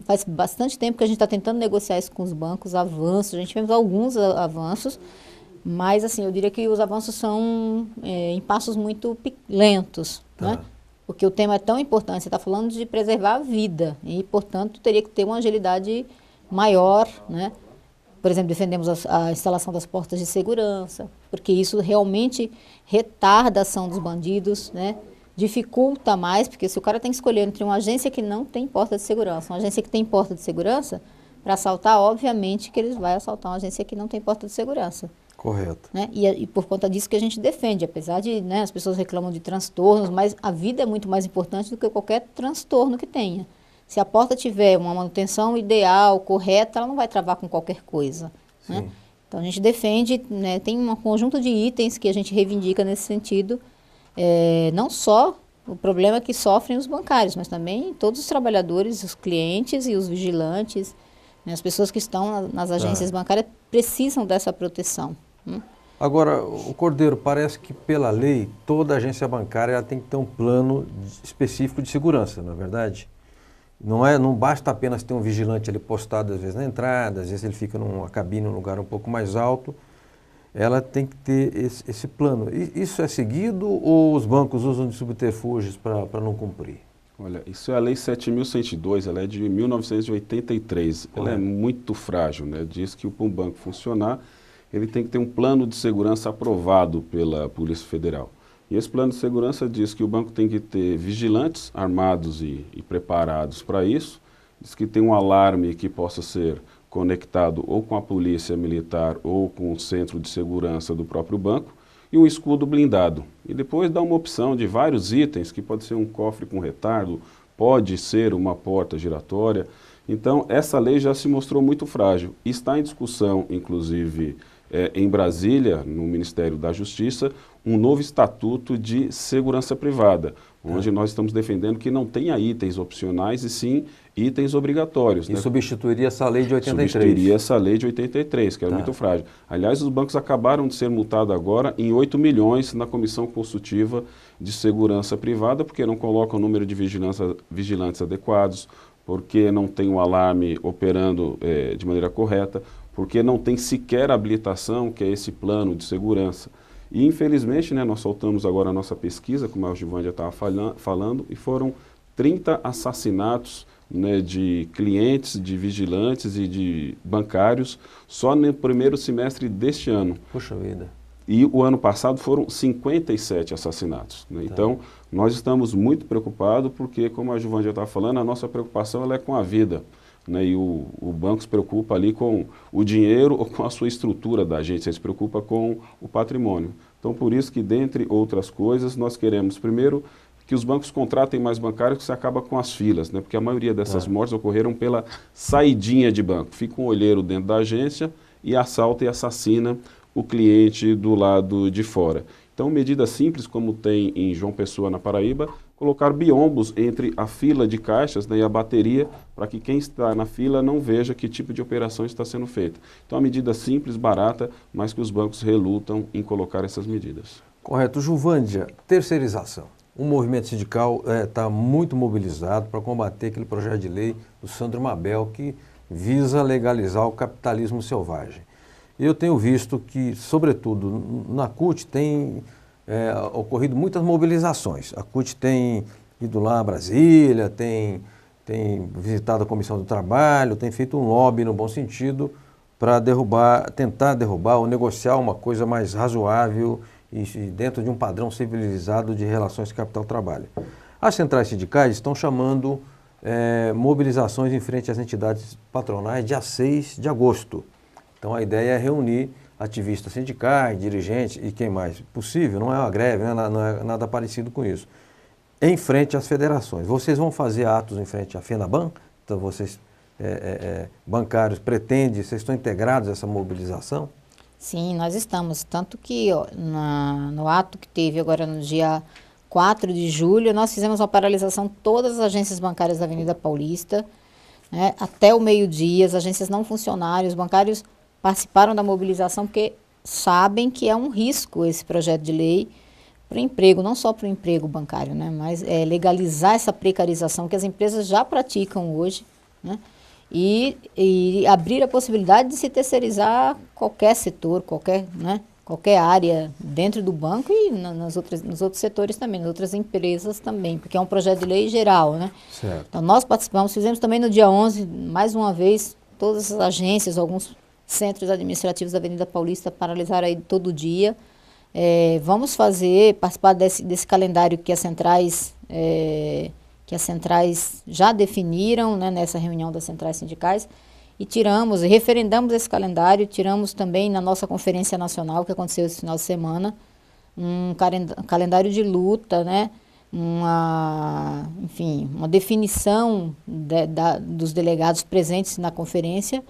faz bastante tempo que a gente está tentando negociar isso com os bancos, avanços, a gente fez alguns avanços, mas assim, eu diria que os avanços são em passos muito lentos, né? Porque o tema é tão importante, você está falando de preservar a vida e, portanto, teria que ter uma agilidade maior, né? Por exemplo, defendemos a instalação das portas de segurança, porque isso realmente retarda a ação dos bandidos, né? Dificulta mais, porque se o cara tem que escolher entre uma agência que não tem porta de segurança, uma agência que tem porta de segurança, para assaltar, obviamente que eles vão assaltar uma agência que não tem porta de segurança. Correto. Né? E por conta disso que a gente defende, apesar de, né, as pessoas reclamam de transtornos, mas a vida é muito mais importante do que qualquer transtorno que tenha. Se a porta tiver uma manutenção ideal, correta, ela não vai travar com qualquer coisa. Né? Então a gente defende, né, tem um conjunto de itens que a gente reivindica nesse sentido, não só o problema que sofrem os bancários, mas também todos os trabalhadores, os clientes e os vigilantes, né, as pessoas que estão nas agências bancárias precisam dessa proteção. Agora, o Cordeiro, parece que pela lei, toda agência bancária ela tem que ter um plano específico de segurança, não é verdade? Não basta apenas ter um vigilante ali postado, às vezes, na entrada, às vezes ele fica numa cabine, num lugar um pouco mais alto. Ela tem que ter esse plano. Isso é seguido ou os bancos usam de subterfúgios para não cumprir? Olha, isso é a Lei 7.102, ela é de 1983. Ela é muito frágil, né? Diz que para um banco funcionar, ele tem que ter um plano de segurança aprovado pela Polícia Federal. E esse plano de segurança diz que o banco tem que ter vigilantes armados e preparados para isso, diz que tem um alarme que possa ser conectado ou com a polícia militar ou com o centro de segurança do próprio banco, e um escudo blindado. E depois dá uma opção de vários itens, que pode ser um cofre com retardo, pode ser uma porta giratória. Então, essa lei já se mostrou muito frágil. Está em discussão, inclusive, em Brasília, no Ministério da Justiça, um novo estatuto de segurança privada, onde nós estamos defendendo que não tenha itens opcionais e sim itens obrigatórios. E substituiria essa lei de 83. Substituiria essa lei de 83, que era muito frágil. Aliás, os bancos acabaram de ser multados agora em 8 milhões na Comissão Consultiva de Segurança Privada, porque não colocam o número de vigilantes adequados, porque não tem um alarme operando de maneira correta, porque não tem sequer habilitação, que é esse plano de segurança. E, infelizmente, né, nós soltamos agora a nossa pesquisa, como a Gilvan já estava falando, e foram 30 assassinatos, né, de clientes, de vigilantes e de bancários só no primeiro semestre deste ano. Puxa vida. E o ano passado foram 57 assassinatos. Né? Então, nós estamos muito preocupados porque, como a Gilvan já estava falando, a nossa preocupação ela é com a vida. Né? E o banco se preocupa ali com o dinheiro ou com a sua estrutura da agência, se preocupa com o patrimônio. Então, por isso que, dentre outras coisas, nós queremos, primeiro, que os bancos contratem mais bancários, que se acaba com as filas, né? Porque a maioria dessas mortes ocorreram pela saidinha de banco. Fica um olheiro dentro da agência e assalta e assassina o cliente do lado de fora. Então, medidas simples, como tem em João Pessoa, na Paraíba, colocar biombos entre a fila de caixas, né, e a bateria, para que quem está na fila não veja que tipo de operação está sendo feita. Então, uma medida simples, barata, mas que os bancos relutam em colocar essas medidas. Correto. Juvândia, terceirização. O movimento sindical está muito mobilizado para combater aquele projeto de lei do Sandro Mabel que visa legalizar o capitalismo selvagem. Eu tenho visto que, sobretudo, na CUT tem ocorrido muitas mobilizações. A CUT tem ido lá a Brasília, tem visitado a Comissão do Trabalho, tem feito um lobby no bom sentido para tentar derrubar ou negociar uma coisa mais razoável e dentro de um padrão civilizado de relações capital-trabalho. As centrais sindicais estão chamando mobilizações em frente às entidades patronais dia 6 de agosto. Então a ideia é reunir ativistas sindicais, dirigentes e quem mais possível, não é uma greve, não é nada parecido com isso, em frente às federações. Vocês vão fazer atos em frente à FENABAN? Então vocês, bancários, pretendem, vocês estão integrados a essa mobilização? Sim, nós estamos. Tanto que no ato que teve agora no dia 4 de julho, nós fizemos uma paralisação de todas as agências bancárias da Avenida Paulista, né, até o meio-dia. As agências não funcionaram, os bancários participaram da mobilização porque sabem que é um risco esse projeto de lei para o emprego, não só para o emprego bancário, né, mas legalizar essa precarização que as empresas já praticam hoje, né, e abrir a possibilidade de se terceirizar qualquer setor, qualquer área dentro do banco e nos outros setores também, nas outras empresas também, porque é um projeto de lei geral, né? Certo. Então nós participamos, fizemos também no dia 11, mais uma vez, todas as agências, alguns centros administrativos da Avenida Paulista paralisaram aí todo dia. Vamos participar desse calendário que as centrais já definiram, né, nessa reunião das centrais sindicais, e referendamos esse calendário, tiramos também na nossa conferência nacional, que aconteceu esse final de semana, um calendário de luta, né, uma definição dos delegados presentes na conferência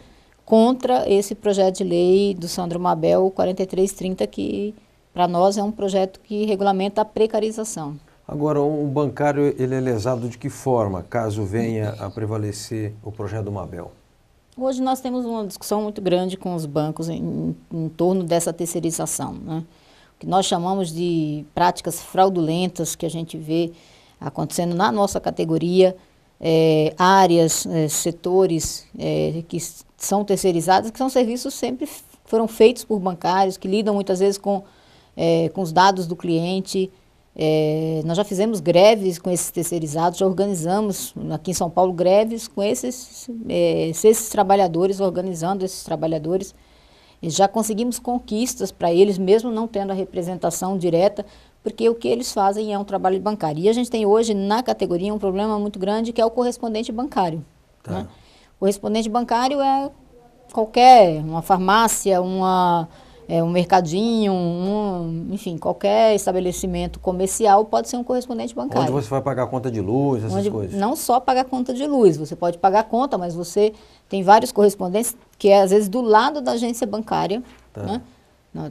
contra esse projeto de lei do Sandro Mabel 4330, que para nós é um projeto que regulamenta a precarização. Agora, o bancário, ele é lesado de que forma, caso venha a prevalecer o projeto do Mabel? Hoje nós temos uma discussão muito grande com os bancos em torno dessa terceirização, né? O que nós chamamos de práticas fraudulentas que a gente vê acontecendo na nossa categoria, áreas, setores que são terceirizados, que são serviços sempre foram feitos por bancários, que lidam muitas vezes com os dados do cliente. Nós já fizemos greves com esses terceirizados, já organizamos aqui em São Paulo greves com esses trabalhadores, organizando esses trabalhadores. E já conseguimos conquistas para eles, mesmo não tendo a representação direta, porque o que eles fazem é um trabalho bancário. E a gente tem hoje na categoria um problema muito grande, que é o correspondente bancário. Tá. Né? O correspondente bancário é uma farmácia, um mercadinho, enfim, qualquer estabelecimento comercial pode ser um correspondente bancário. Onde você vai pagar a conta de luz, essas coisas? Não só pagar conta de luz, você pode pagar a conta, mas você tem vários correspondentes que é, às vezes, do lado da agência bancária. Tá. Né?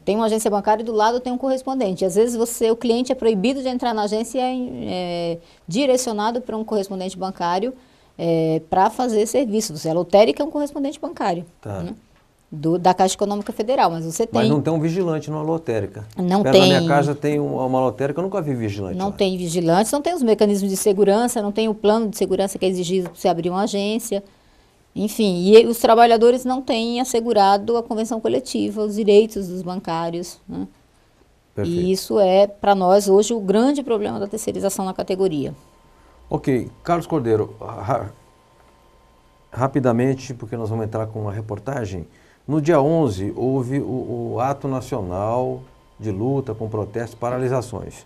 Tem uma agência bancária e do lado tem um correspondente. Às vezes o cliente é proibido de entrar na agência e é direcionado para um correspondente bancário para fazer serviço. A lotérica é um correspondente bancário. Tá. Né? Da Caixa Econômica Federal, mas você tem... Mas não tem um vigilante numa lotérica. Não Perto tem. da minha casa tem uma lotérica, eu nunca vi vigilante. Não lá. tem vigilante, não tem os mecanismos de segurança, não tem o plano de segurança que é exigido para você abrir uma agência. Enfim, e os trabalhadores não têm assegurado a convenção coletiva, os direitos dos bancários. Né? Perfeito. E isso é, para nós, hoje, o grande problema da terceirização na categoria. Ok. Carlos Cordeiro, rapidamente, porque nós vamos entrar com uma reportagem. No dia 11, houve o ato nacional de luta com protestos e paralisações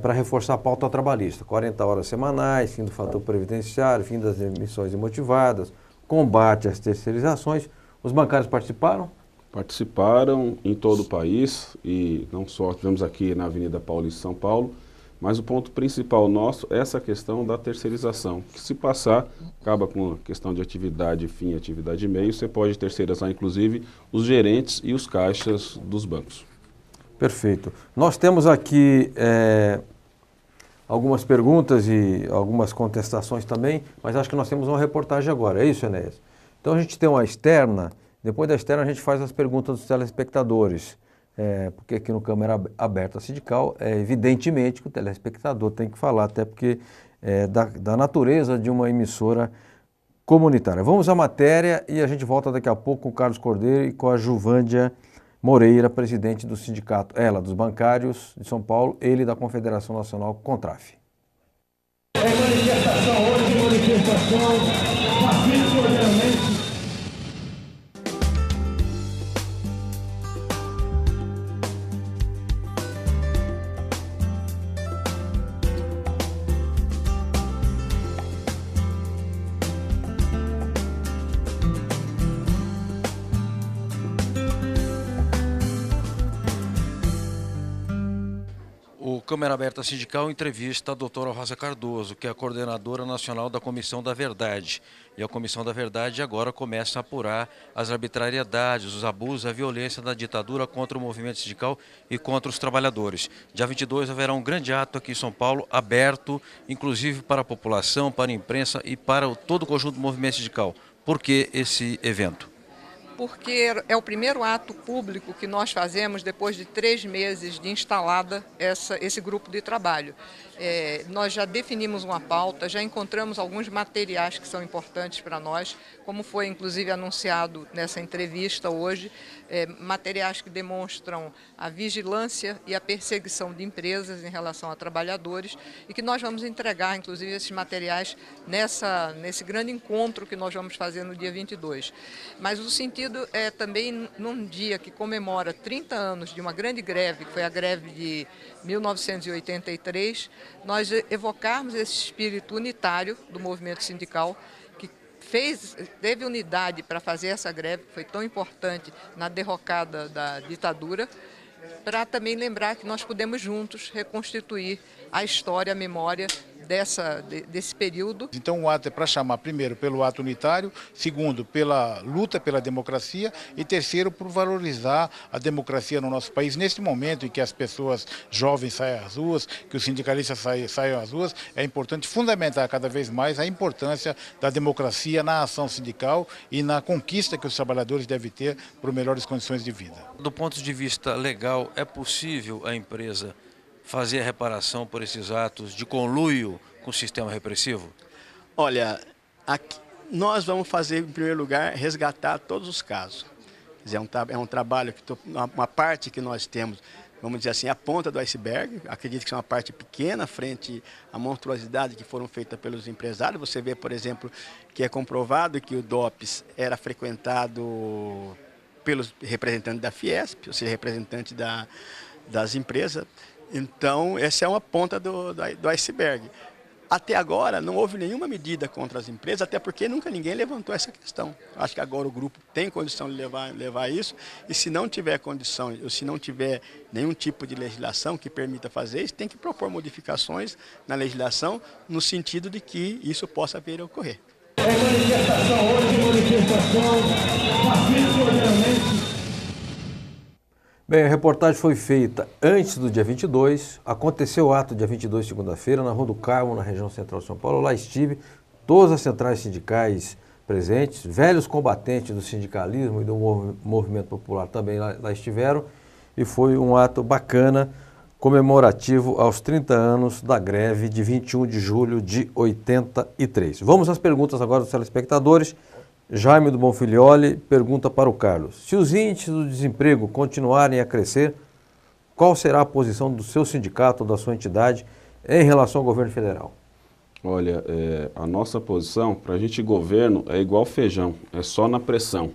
para reforçar a pauta trabalhista. 40 horas semanais, fim do fator previdenciário, fim das emissões imotivadas, combate às terceirizações. Os bancários participaram? Participaram em todo o país e não só tivemos aqui na Avenida Paulista, São Paulo, mas o ponto principal nosso é essa questão da terceirização, que se passar, acaba com a questão de atividade fim, atividade meio, você pode terceirizar inclusive os gerentes e os caixas dos bancos. Perfeito. Nós temos aqui algumas perguntas e algumas contestações também, mas acho que nós temos uma reportagem agora, é isso, Enéas? Então a gente tem uma externa, depois da externa a gente faz as perguntas dos telespectadores. Porque aqui no Câmara Aberta Sindical, evidentemente que o telespectador tem que falar, até porque da natureza de uma emissora comunitária. Vamos à matéria e a gente volta daqui a pouco com o Carlos Cordeiro e com a Juvândia Moreira, presidente do sindicato, ela dos bancários de São Paulo, ele da Confederação Nacional Contraf. Manifestação hoje, manifestação pacífica, obviamente. Câmara Aberta Sindical entrevista a doutora Rosa Cardoso, que é a coordenadora nacional da Comissão da Verdade. E a Comissão da Verdade agora começa a apurar as arbitrariedades, os abusos, a violência da ditadura contra o movimento sindical e contra os trabalhadores. Dia 22 haverá um grande ato aqui em São Paulo, aberto, inclusive para a população, para a imprensa e para todo o conjunto do movimento sindical. Por que esse evento? Porque é o primeiro ato público que nós fazemos depois de 3 meses de instalada esse grupo de trabalho. Nós já definimos uma pauta, já encontramos alguns materiais que são importantes para nós, como foi inclusive anunciado nessa entrevista hoje, materiais que demonstram a vigilância e a perseguição de empresas em relação a trabalhadores e que nós vamos entregar, inclusive, esses materiais nesse grande encontro que nós vamos fazer no dia 22. Mas o sentido é também, num dia que comemora 30 anos de uma grande greve, que foi a greve de 1983, nós evocarmos esse espírito unitário do movimento sindical, que teve unidade para fazer essa greve, que foi tão importante na derrocada da ditadura, para também lembrar que nós podemos juntos reconstituir a história, a memória desse período. Então o ato é para chamar, primeiro, pelo ato unitário, segundo, pela luta pela democracia e terceiro, por valorizar a democracia no nosso país. Nesse momento em que as pessoas jovens saem às ruas, que os sindicalistas saiam às ruas, é importante fundamentar cada vez mais a importância da democracia na ação sindical e na conquista que os trabalhadores devem ter por melhores condições de vida. Do ponto de vista legal, é possível a empresa fazer a reparação por esses atos de conluio com o sistema repressivo? Olha, aqui nós vamos fazer, em primeiro lugar, resgatar todos os casos. Quer dizer, é um trabalho, uma parte que nós temos, vamos dizer assim, a ponta do iceberg. Acredito que é uma parte pequena frente à monstruosidade que foram feitas pelos empresários. Você vê, por exemplo, que é comprovado que o DOPS era frequentado pelos representantes da Fiesp, ou seja, representantes das empresas. Então, essa é uma ponta do iceberg. Até agora, não houve nenhuma medida contra as empresas, até porque nunca ninguém levantou essa questão. Acho que agora o grupo tem condição de levar isso, e se não tiver condição, ou se não tiver nenhum tipo de legislação que permita fazer isso, tem que propor modificações na legislação, no sentido de que isso possa vir a ocorrer. É manifestação hoje, manifestação pacífica ordenamente. Bem, a reportagem foi feita antes do dia 22, aconteceu o ato dia 22, segunda-feira, na Rua do Carmo, na região central de São Paulo. Lá estive, todas as centrais sindicais presentes, velhos combatentes do sindicalismo e do movimento popular também lá estiveram, e foi um ato bacana, comemorativo aos 30 anos da greve de 21 de julho de 83. Vamos às perguntas agora dos telespectadores. Jaime do Bonfilioli pergunta para o Carlos: se os índices do desemprego continuarem a crescer, qual será a posição do seu sindicato ou da sua entidade em relação ao governo federal? Olha, a nossa posição, para a gente governo, é igual feijão, é só na pressão,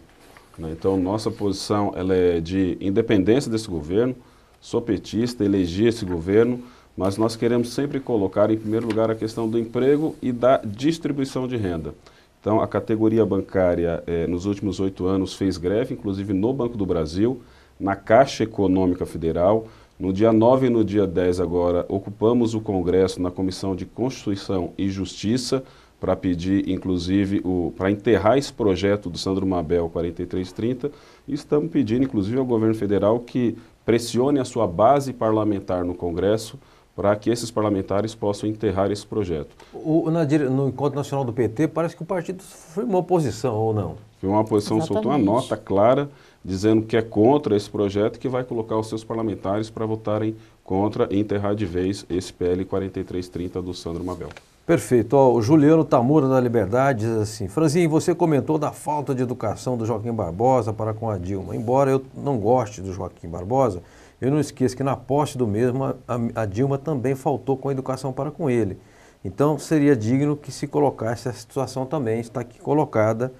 né? Então, nossa posição ela é de independência desse governo, sou petista, elegi esse governo, mas nós queremos sempre colocar em primeiro lugar a questão do emprego e da distribuição de renda. Então, a categoria bancária, nos últimos 8 anos, fez greve, inclusive no Banco do Brasil, na Caixa Econômica Federal. No dia 9 e no dia 10 agora, ocupamos o Congresso na Comissão de Constituição e Justiça para pedir, inclusive, para enterrar esse projeto do Sandro Mabel 4330. E estamos pedindo, inclusive, ao governo federal que pressione a sua base parlamentar no Congresso para que esses parlamentares possam enterrar esse projeto. No Encontro Nacional do PT, parece que o partido foi uma oposição, ou não? Foi uma oposição, soltou uma nota clara, dizendo que é contra esse projeto, que vai colocar os seus parlamentares para votarem contra e enterrar de vez esse PL 4330 do Sandro Mabel. Perfeito. O Juliano Tamura da Liberdade diz assim: Franzinho, você comentou da falta de educação do Joaquim Barbosa para com a Dilma. Embora eu não goste do Joaquim Barbosa, eu não esqueço que na posse do mesmo, a Dilma também faltou com a educação para com ele. Então, seria digno que se colocasse essa situação também, está aqui colocada.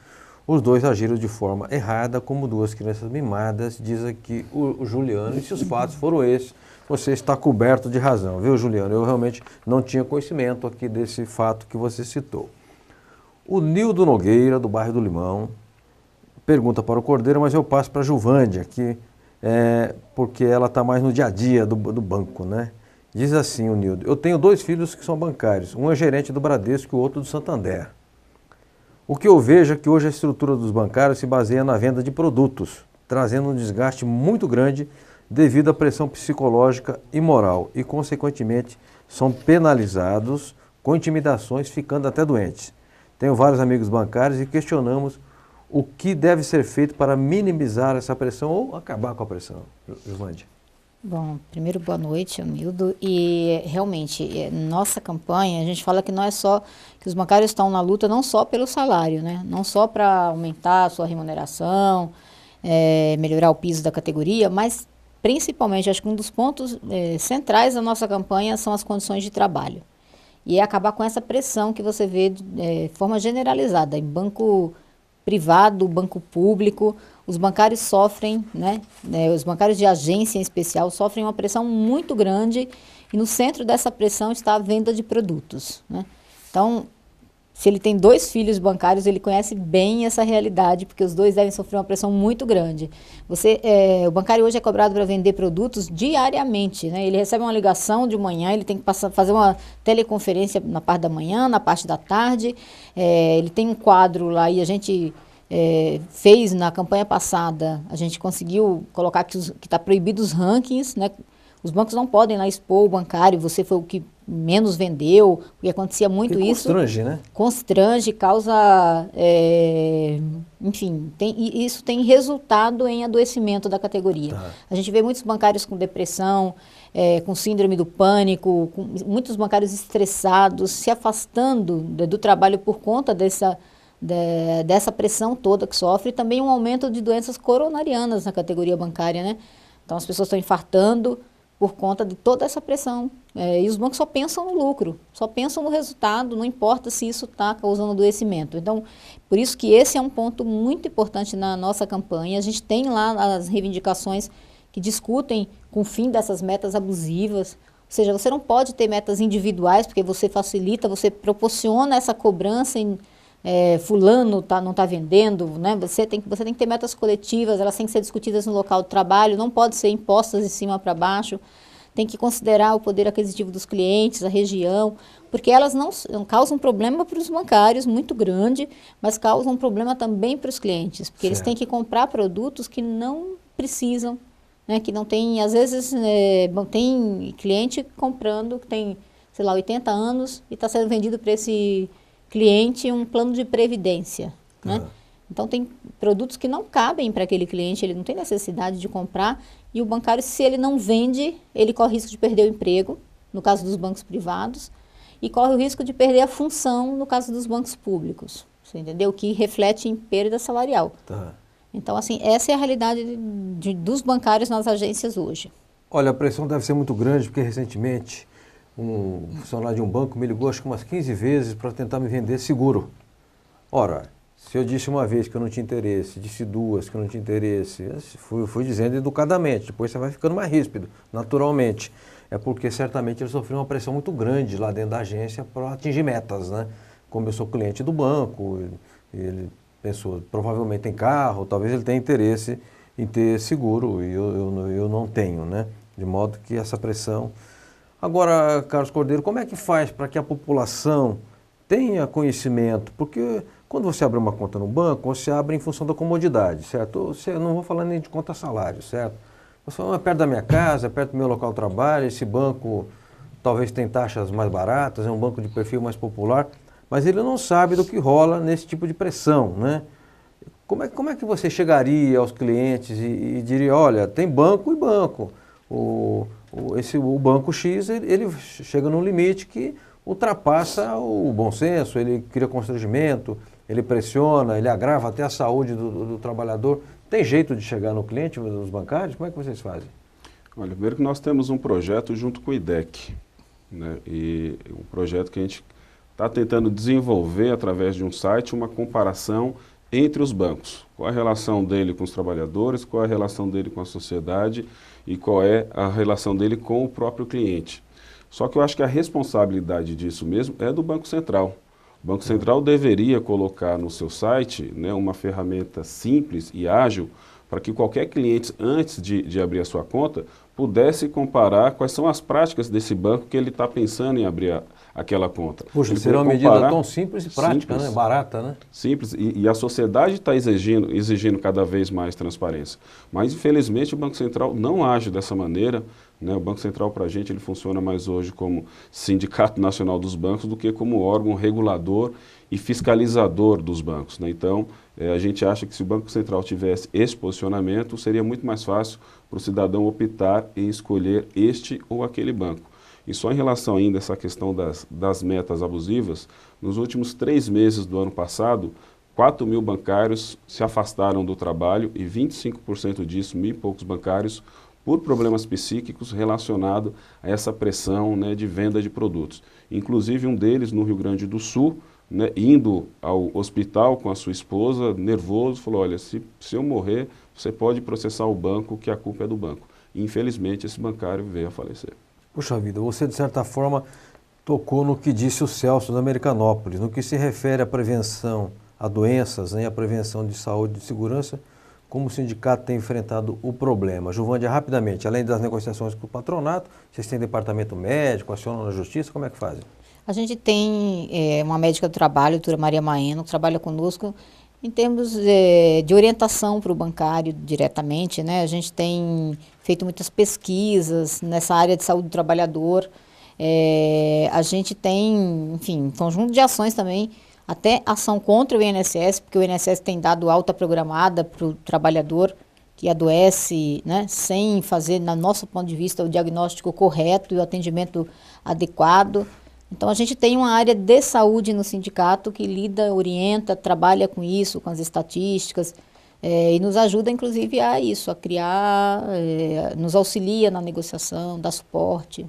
Os dois agiram de forma errada, como duas crianças mimadas, diz aqui o Juliano. E se os fatos foram esses, você está coberto de razão, viu, Juliano? Eu realmente não tinha conhecimento aqui desse fato que você citou. O Nildo Nogueira, do bairro do Limão, pergunta para o Cordeiro, mas eu passo para a Juvândia, porque ela está mais no dia a dia do banco, né? Diz assim o Nildo: eu tenho 2 filhos que são bancários, um é gerente do Bradesco e o outro do Santander. O que eu vejo é que hoje a estrutura dos bancários se baseia na venda de produtos, trazendo um desgaste muito grande devido à pressão psicológica e moral e, consequentemente, são penalizados com intimidações, ficando até doentes. Tenho vários amigos bancários e questionamos o que deve ser feito para minimizar essa pressão ou acabar com a pressão. Giovândia. Bom, primeiro, boa noite, Nildo. E realmente, nossa campanha, a gente fala que não é só que os bancários estão na luta não só pelo salário, né? Não só para aumentar a sua remuneração, melhorar o piso da categoria, mas principalmente, acho que um dos pontos centrais da nossa campanha são as condições de trabalho. E é acabar com essa pressão que você vê de forma generalizada em banco privado, banco público. Os bancários sofrem, né? Os bancários de agência em especial sofrem uma pressão muito grande e no centro dessa pressão está a venda de produtos, né? Então, se ele tem 2 filhos bancários, ele conhece bem essa realidade, porque os 2 devem sofrer uma pressão muito grande. O bancário hoje é cobrado para vender produtos diariamente, né? Ele recebe uma ligação de manhã, ele tem que fazer uma teleconferência na parte da manhã, na parte da tarde. Ele tem um quadro lá e a gente fez na campanha passada, a gente conseguiu colocar que está proibido os rankings, né? Os bancos não podem lá expor o bancário, você foi o que menos vendeu, porque acontecia muito isso. Constrange, né? Constrange, causa, enfim, isso tem resultado em adoecimento da categoria. Tá. A gente vê muitos bancários com depressão, com síndrome do pânico, muitos bancários estressados, se afastando do trabalho por conta dessa pressão toda que sofre, e também um aumento de doenças coronarianas na categoria bancária, né? Então as pessoas estão infartando por conta de toda essa pressão. E os bancos só pensam no lucro, só pensam no resultado, não importa se isso está causando adoecimento. Então, por isso que esse é um ponto muito importante na nossa campanha. A gente tem lá as reivindicações que discutem com o fim dessas metas abusivas. Ou seja, você não pode ter metas individuais, porque você facilita, você proporciona essa cobrança em fulano não está vendendo, né? Você tem que ter metas coletivas, elas têm que ser discutidas no local de trabalho, não pode ser impostas de cima para baixo, tem que considerar o poder aquisitivo dos clientes, a região, porque elas não causam problema para os bancários muito grande, mas causam um problema também para os clientes, porque eles têm que comprar produtos que não precisam, né? Que não tem, às vezes, tem cliente comprando que tem, sei lá, 80 anos e está sendo vendido para esse cliente um plano de previdência, né? Então tem produtos que não cabem para aquele cliente, ele não tem necessidade de comprar, e o bancário, se ele não vende, ele corre o risco de perder o emprego, no caso dos bancos privados, e corre o risco de perder a função no caso dos bancos públicos, você entendeu? Que reflete em perda salarial. Então, assim, essa é a realidade dos bancários nas agências hoje. Olha, a pressão deve ser muito grande, porque recentemente um funcionário de um banco me ligou acho que umas 15 vezes para tentar me vender seguro. Ora, se eu disse uma vez que eu não tinha interesse, disse 2 que eu não tinha interesse, fui dizendo educadamente, depois você vai ficando mais ríspido, naturalmente. É porque certamente ele sofreu uma pressão muito grande lá dentro da agência para atingir metas, né? Como eu sou cliente do banco, ele pensou, provavelmente tem carro, talvez ele tenha interesse em ter seguro, e eu não tenho, né? De modo que essa pressão... Agora, Carlos Cordeiro, como é que faz para que a população tenha conhecimento? Porque quando você abre uma conta no banco, você abre em função da comodidade, certo? Eu não vou falar nem de conta salário, certo? Você fala, é perto da minha casa, é perto do meu local de trabalho, esse banco talvez tem taxas mais baratas, é um banco de perfil mais popular, mas ele não sabe do que rola nesse tipo de pressão, né? Como é que você chegaria aos clientes e diria, olha, tem banco e banco. O banco X, ele chega num limite que ultrapassa o bom senso, ele cria constrangimento, ele pressiona, ele agrava até a saúde do trabalhador. Tem jeito de chegar no cliente, nos bancários? Como é que vocês fazem? Olha, primeiro que nós temos um projeto junto com o IDEC, né? E um projeto que a gente está tentando desenvolver através de um site uma comparação entre os bancos. Qual a relação dele com os trabalhadores, qual a relação dele com a sociedade e qual é a relação dele com o próprio cliente. Só que eu acho que a responsabilidade disso mesmo é do Banco Central. O Banco Central deveria colocar no seu site, né, uma ferramenta simples e ágil para que qualquer cliente, antes de abrir a sua conta, pudesse comparar quais são as práticas desse banco que ele está pensando em abrir aquela conta. Puxa, ele será uma medida tão simples e prática, né? Barata, né? Simples, e a sociedade está exigindo cada vez mais transparência. Mas, infelizmente, o Banco Central não age dessa maneira, né? O Banco Central, para a gente, ele funciona mais hoje como Sindicato Nacional dos Bancos do que como órgão regulador e fiscalizador dos bancos, né? Então, a gente acha que se o Banco Central tivesse esse posicionamento, seria muito mais fácil para o cidadão optar em escolher este ou aquele banco. E só em relação ainda a essa questão das metas abusivas, nos últimos 3 meses do ano passado, 4 mil bancários se afastaram do trabalho e 25% disso, 1.000 e poucos bancários, por problemas psíquicos relacionados a essa pressão, né, de venda de produtos. Inclusive um deles no Rio Grande do Sul, né, indo ao hospital com a sua esposa, nervoso, falou, olha, se eu morrer, você pode processar o banco, que a culpa é do banco. E, infelizmente, esse bancário veio a falecer. Puxa vida, você de certa forma tocou no que disse o Celso da Americanópolis, no que se refere à prevenção a doenças, né, a prevenção de saúde e de segurança, como o sindicato tem enfrentado o problema. Juvândia, rapidamente, além das negociações com o patronato, vocês têm departamento médico, acionam na justiça, como é que fazem? A gente tem uma médica do trabalho, a doutora Maria Maeno, que trabalha conosco em termos de orientação para o bancário diretamente, né? A gente tem feito muitas pesquisas nessa área de saúde do trabalhador. A gente tem, enfim, um conjunto de ações também, até ação contra o INSS, porque o INSS tem dado alta programada para o trabalhador que adoece, né, sem fazer, no nosso ponto de vista, o diagnóstico correto e o atendimento adequado. Então, a gente tem uma área de saúde no sindicato que lida, orienta, trabalha com isso, com as estatísticas, e nos ajuda, inclusive, a isso, a criar, nos auxilia na negociação, dá suporte.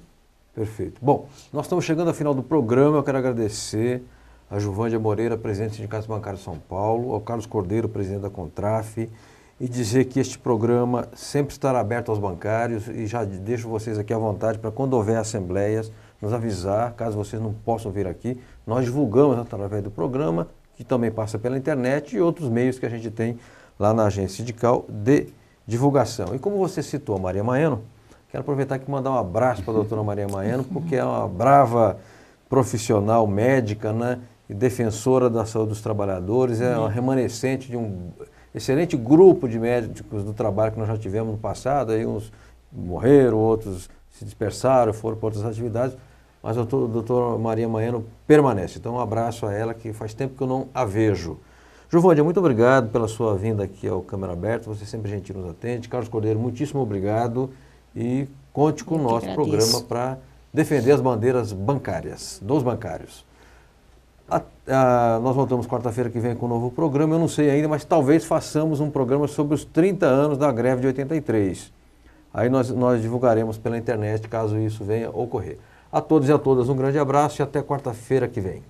Perfeito. Bom, nós estamos chegando ao final do programa. Eu quero agradecer a Juvândia Moreira, presidente do Sindicato Bancário de São Paulo, ao Carlos Cordeiro, presidente da Contraf, e dizer que este programa sempre estará aberto aos bancários, e já deixo vocês aqui à vontade para, quando houver assembleias, nos avisar, caso vocês não possam vir aqui. Nós divulgamos através do programa, que também passa pela internet, e outros meios que a gente tem lá na agência sindical de divulgação. E como você citou a Maria Maeno, quero aproveitar aqui e mandar um abraço para a doutora Maria Maeno, porque é uma brava profissional médica, né, e defensora da saúde dos trabalhadores, é uma remanescente de um excelente grupo de médicos do trabalho que nós já tivemos no passado, aí uns morreram, outros se dispersaram, foram para outras atividades, mas a doutora Maria Maeno permanece. Então, um abraço a ela, que faz tempo que eu não a vejo. Juvândia, muito obrigado pela sua vinda aqui ao Câmara Aberta, você sempre gentil nos atende. Carlos Cordeiro, muitíssimo obrigado e conte com o nosso programa para defender as bandeiras bancárias, dos bancários. Nós voltamos quarta-feira que vem com um novo programa, eu não sei ainda, mas talvez façamos um programa sobre os 30 anos da greve de 83. Aí nós divulgaremos pela internet, caso isso venha ocorrer. A todos e a todas um grande abraço e até quarta-feira que vem.